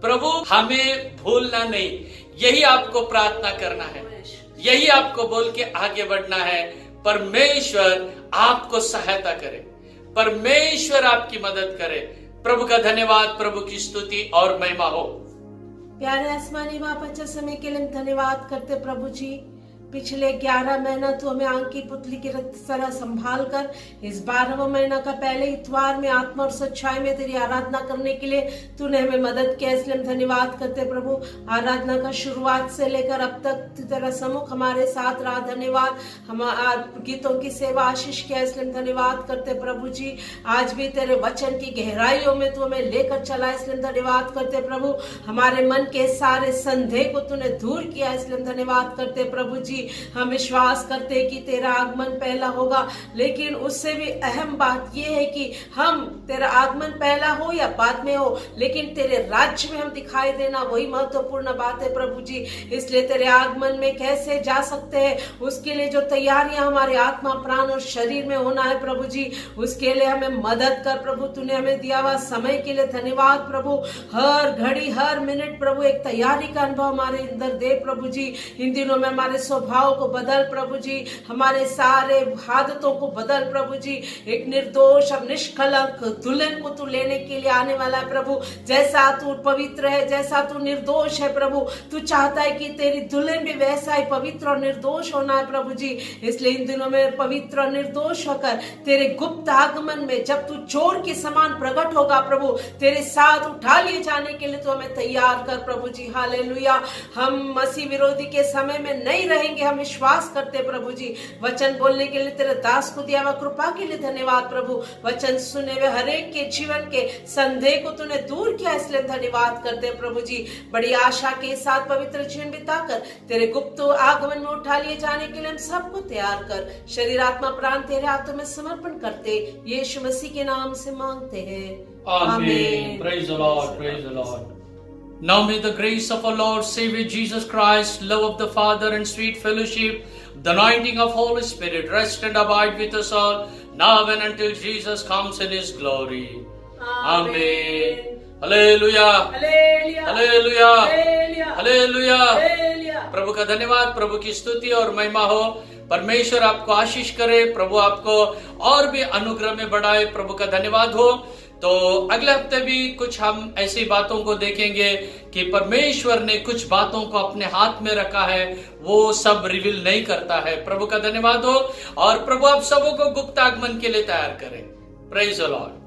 प्रभु हमें भूलना नहीं। यही आपको प्रार्थना करना है, यही आपको बोल के आगे बढ़ना है। परमेश्वर आपको सहायता करे, परमेश्वर आपकी मदद करे। प्रभु का धन्यवाद, प्रभु की स्तुति और महिमा हो। प्यारे आसमानी बाप, अच्छे समय के लिए धन्यवाद करते प्रभु जी। पिछले 11 महीना तू हमें आंख की पुतली की तरह संभाल कर इस 12वां महीना का पहले इतवार में आत्मा और सच्चाई में तेरी आराधना करने के लिए तूने हमें मदद किया, इसलिए हम धन्यवाद करते प्रभु। आराधना का शुरुआत से लेकर अब तक तेरा सम्मुख हमारे साथ रहा, धन्यवाद। हम गीतों की सेवा आशीष किया, इसलिए धन्यवाद करते प्रभु जी। आज भी तेरे वचन की गहराइयों में तू हमें लेकर चला, इसलिए धन्यवाद करते प्रभु। हमारे मन के सारे संदेह को तूने दूर किया, इसलिए धन्यवाद करते प्रभु जी। हम विश्वास करते कि तेरा आगमन पहला होगा, लेकिन उससे भी अहम बात यह है कि हम तेरा आगमन पहला हो या बाद में हो, लेकिन तेरे राज्य में हम दिखाई देना, वही महत्वपूर्ण बात है प्रभु जी। इसलिए तेरे आगमन में कैसे जा सकते हैं, उसके लिए जो तैयारियां हमारे आत्मा प्राण और शरीर में होना है प्रभु जी, उसके लिए हमें मदद कर प्रभु। तूने हमें दिया हुआ समय के लिए धन्यवाद प्रभु। हर घड़ी हर मिनट प्रभु एक तैयारी का अनुभव हमारे अंदर दे प्रभु जी। इन दिनों में हमारे स्वभाव को बदल प्रभु जी, हमारे सारे आदतों को बदल प्रभु जी। एक निर्दोष और निष्कलंक दुल्हन को तू लेने के लिए आने वाला है प्रभु। जैसा तू पवित्र है, जैसा तू निर्दोष है प्रभु, तू चाहता है कि तेरी दुल्हन भी वैसा ही पवित्र और निर्दोष होना है प्रभु जी। इसलिए इन दिनों में पवित्र और निर्दोष होकर तेरे गुप्त आगमन में जब तू चोर के समान प्रकट होगा प्रभु, तेरे साथ उठा लिए जाने के लिए तो हमें तैयार कर प्रभु जी। हालेलुया। हम मसीह विरोधी के समय में नहीं रहेंगे, हम विश्वास करते प्रभु जी। वचन बोलने के लिए तेरे दास को दिया हुआ कृपा के लिए धन्यवाद प्रभु। वचन सुने हुए हरेक के जीवन के संदेह को तूने दूर किया, इसलिए धन्यवाद करते प्रभु जी। बड़ी आशा के साथ पवित्र जीवन बिताकर तेरे गुप्त आगमन में उठा लिए जाने के लिए हम सबको तैयार कर। शरीर आत्मा प्राण तेरे हाथों में समर्पण करते यीशु मसीह के नाम से मांगते हैं, आमीन। Praise the Lord, praise the Lord. Now may the grace of our Lord Savior Jesus Christ, love of the Father and sweet fellowship, the anointing of Holy Spirit rest and abide with us all, now and until Jesus comes in His glory. Amen. Hallelujah. Hallelujah. Hallelujah. Hallelujah. प्रभु का धन्यवाद, प्रभु की स्तुति और महिमा हो। परमेश्वर आपको आशीष करे, प्रभु आपको और भी अनुग्रह में बढ़ाए। प्रभु का धन्यवाद हो। तो अगले हफ्ते भी कुछ हम ऐसी बातों को देखेंगे कि परमेश्वर ने कुछ बातों को अपने हाथ में रखा है, वो सब रिवील नहीं करता है। प्रभु का धन्यवाद हो और प्रभु आप सबों को गुप्त आगमन के लिए तैयार करें। Praise the Lord.